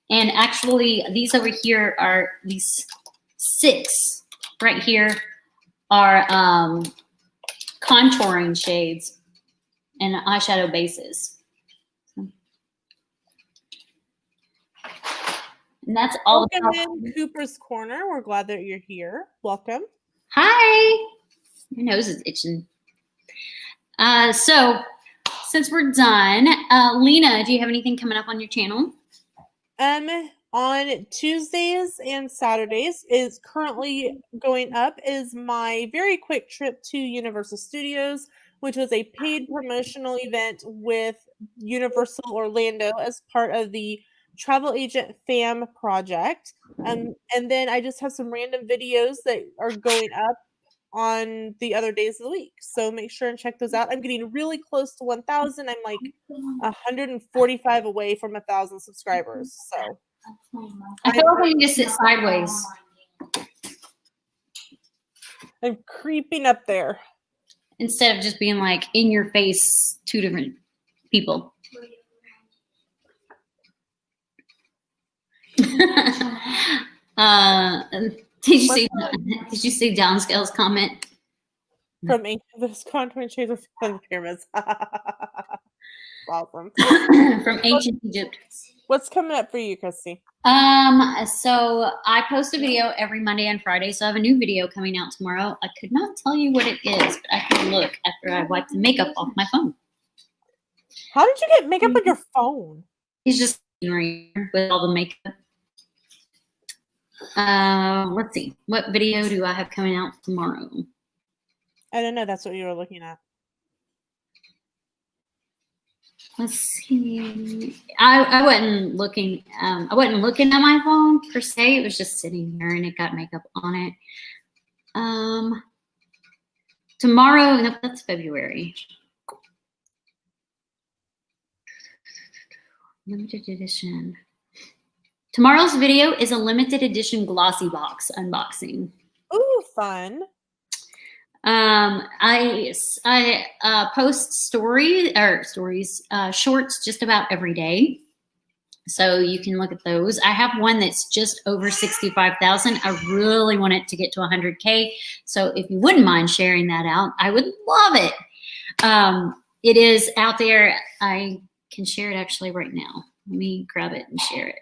And actually, these over here are these 6 right here are contouring shades and eyeshadow bases. And that's all. Welcome in Cooper's Corner. We're glad that you're here. Welcome. Hi. Your nose is itching. So since we're done, Lena, do you have anything coming up on your channel? On Tuesdays and Saturdays is currently going up is my very quick trip to Universal Studios, which was a paid promotional event with Universal Orlando as part of the Travel Agent Fam project. And then I just have some random videos that are going up on the other days of the week. So make sure and check those out. I'm getting really close to 1,000. I'm like 145 away from 1,000 subscribers. So I feel like I need to sit sideways. I'm creeping up there. Instead of just being like in your face, 2 different people. Did you see Downscale's comment? From those contouring shades of fun pyramids. Awesome. From ancient Egypt. What's coming up for you, Christy? So I post a video every Monday and Friday. So I have a new video coming out tomorrow. I could not tell you what it is, but I can look after I wipe the makeup off my phone. How did you get makeup on your phone? It's just with all the makeup. Let's see. What video do I have coming out tomorrow? I don't know. That's what you were looking at. Let's see. I wasn't looking. I wasn't looking at my phone per se. It was just sitting here, and it got makeup on it. Tomorrow. No, that's February. Limited edition. Tomorrow's video is a limited edition glossy box unboxing. Ooh, fun. I post shorts just about every day. So you can look at those. I have one that's just over 65,000. I really want it to get to 100K. So if you wouldn't mind sharing that out, I would love it. It is out there. I can share it actually right now. Let me grab it and share it.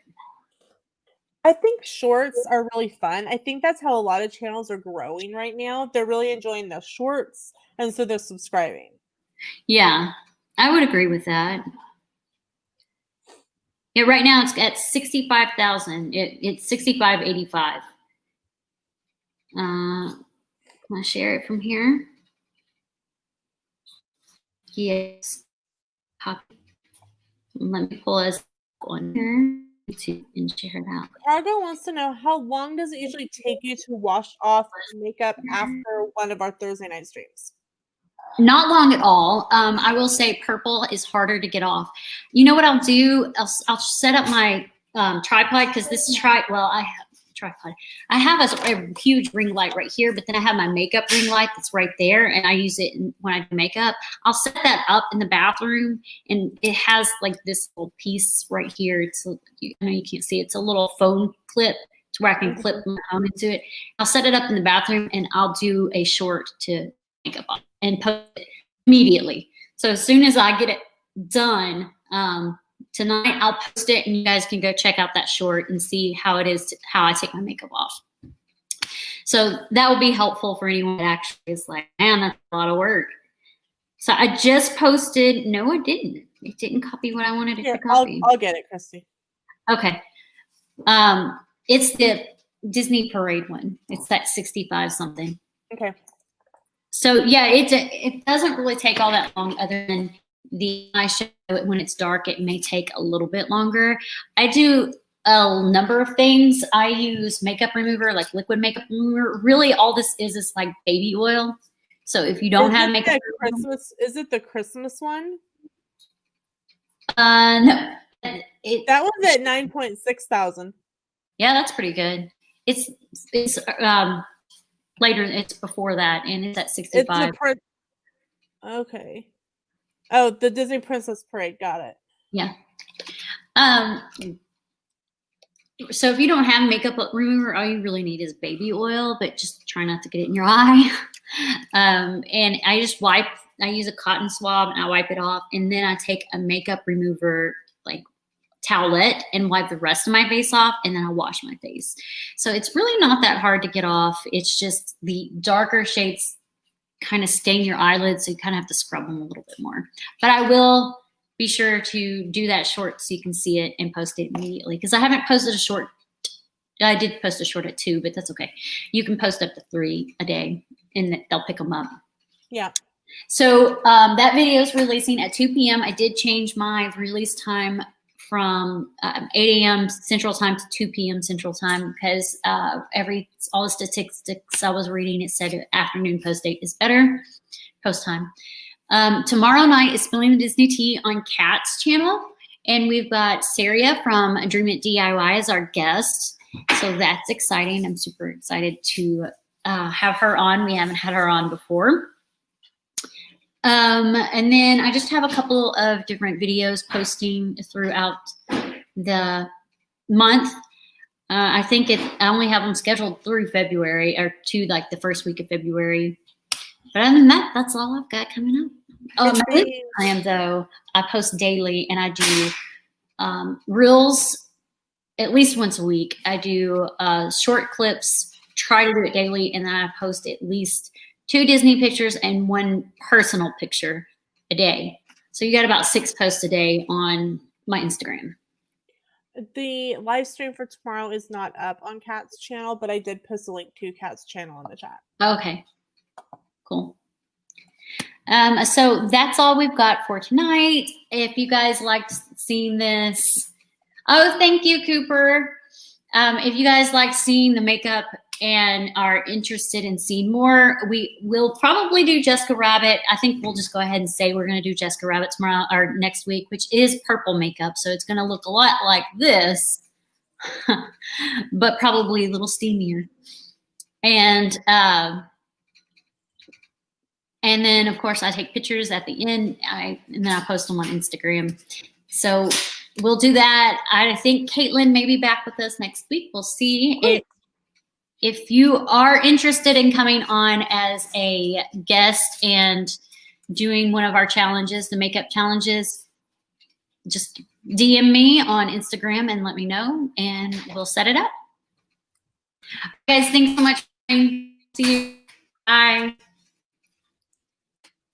I think shorts are really fun. I think that's how a lot of channels are growing right now. They're really enjoying the shorts, and so they're subscribing. Yeah, I would agree with that. Yeah, right now it's at 65,000. It's 6585. I'll share it from here. Yes. Copy. Let me pull us on here and share it out. Cargo wants to know, how long does it usually take you to wash off makeup after one of our Thursday night streams? Not long at all. I will say purple is harder to get off. You know what I'll do? I'll set up my tripod, because this is I have a tripod. I have a huge ring light right here, but then I have my makeup ring light that's right there, and I use it when I do makeup. I'll set that up in the bathroom, and it has like this little piece right here. It's, I know you can't see it. It's a little phone clip to where I can clip my phone into it. I'll set it up in the bathroom, and I'll do a short to makeup on and post it immediately. So as soon as I get it done tonight, I'll post it, and you guys can go check out that short and see how it is, how I take my makeup off. So that will be helpful for anyone that actually is like, man, that's a lot of work. So I just posted. No, it didn't. It didn't copy what I wanted it to copy. I'll get it, Christy. Okay. It's the Disney Parade one. It's that 65 something. Okay. So yeah, it doesn't really take all that long, other than the eyeshadow. When it's dark, it may take a little bit longer. I do a number of things. I use makeup remover, like liquid makeup remover. Really, all this is like baby oil. So if you don't have makeup remover, is it the Christmas one? No. That one's at 9,600. Yeah, that's pretty good. It's later, it's before that, and it's at 65. Okay. Oh, the Disney Princess Parade. Got it. Yeah. So if you don't have makeup remover, all you really need is baby oil, but just try not to get it in your eye. And I just I use a cotton swab, and I wipe it off, and then I take a makeup remover, like towelette, and wipe the rest of my face off, and then I wash my face. So it's really not that hard to get off. It's just the darker shades kind of stain your eyelids, so you kind of have to scrub them a little bit more. But I will be sure to do that short so you can see it and post it immediately, because I haven't posted a short. I did post a short at 2, but that's okay. You can post up to 3 a day, and they'll pick them up. Yeah. So that video is releasing at 2 p.m. I did change my release time from 8 a.m. Central Time to 2 p.m. Central Time, because all the statistics I was reading, it said afternoon post date is better, post time. Tomorrow night is Spilling the Disney Tea on Kat's channel, and we've got Saria from Dream It DIY as our guest, so that's exciting. I'm super excited to have her on. We haven't had her on before. And then I just have a couple of different videos posting throughout the month. I think I only have them scheduled through February, or to like the first week of February. But other than that, that's all I've got coming up. Oh, my Instagram though, I post daily, and I do reels at least once a week. I do short clips, try to do it daily, and then I post at least 2 Disney pictures and 1 personal picture a day. So you got about 6 posts a day on my Instagram. The live stream for tomorrow is not up on Kat's channel, but I did post a link to Kat's channel in the chat. Okay, cool. So that's all we've got for tonight. If you guys liked seeing this, oh, thank you, Cooper. If you guys like seeing the makeup and are interested in seeing more, we will probably do Jessica Rabbit. I think we'll just go ahead and say we're going to do Jessica Rabbit tomorrow or next week, which is purple makeup. So it's going to look a lot like this, but probably a little steamier. And then, of course, I take pictures at the end, and then I post them on Instagram. So we'll do that. I think Caitlin may be back with us next week. We'll see. If you are interested in coming on as a guest and doing one of our challenges, the makeup challenges, just DM me on Instagram and let me know, and we'll set it up. Guys, thanks so much. See you. Bye.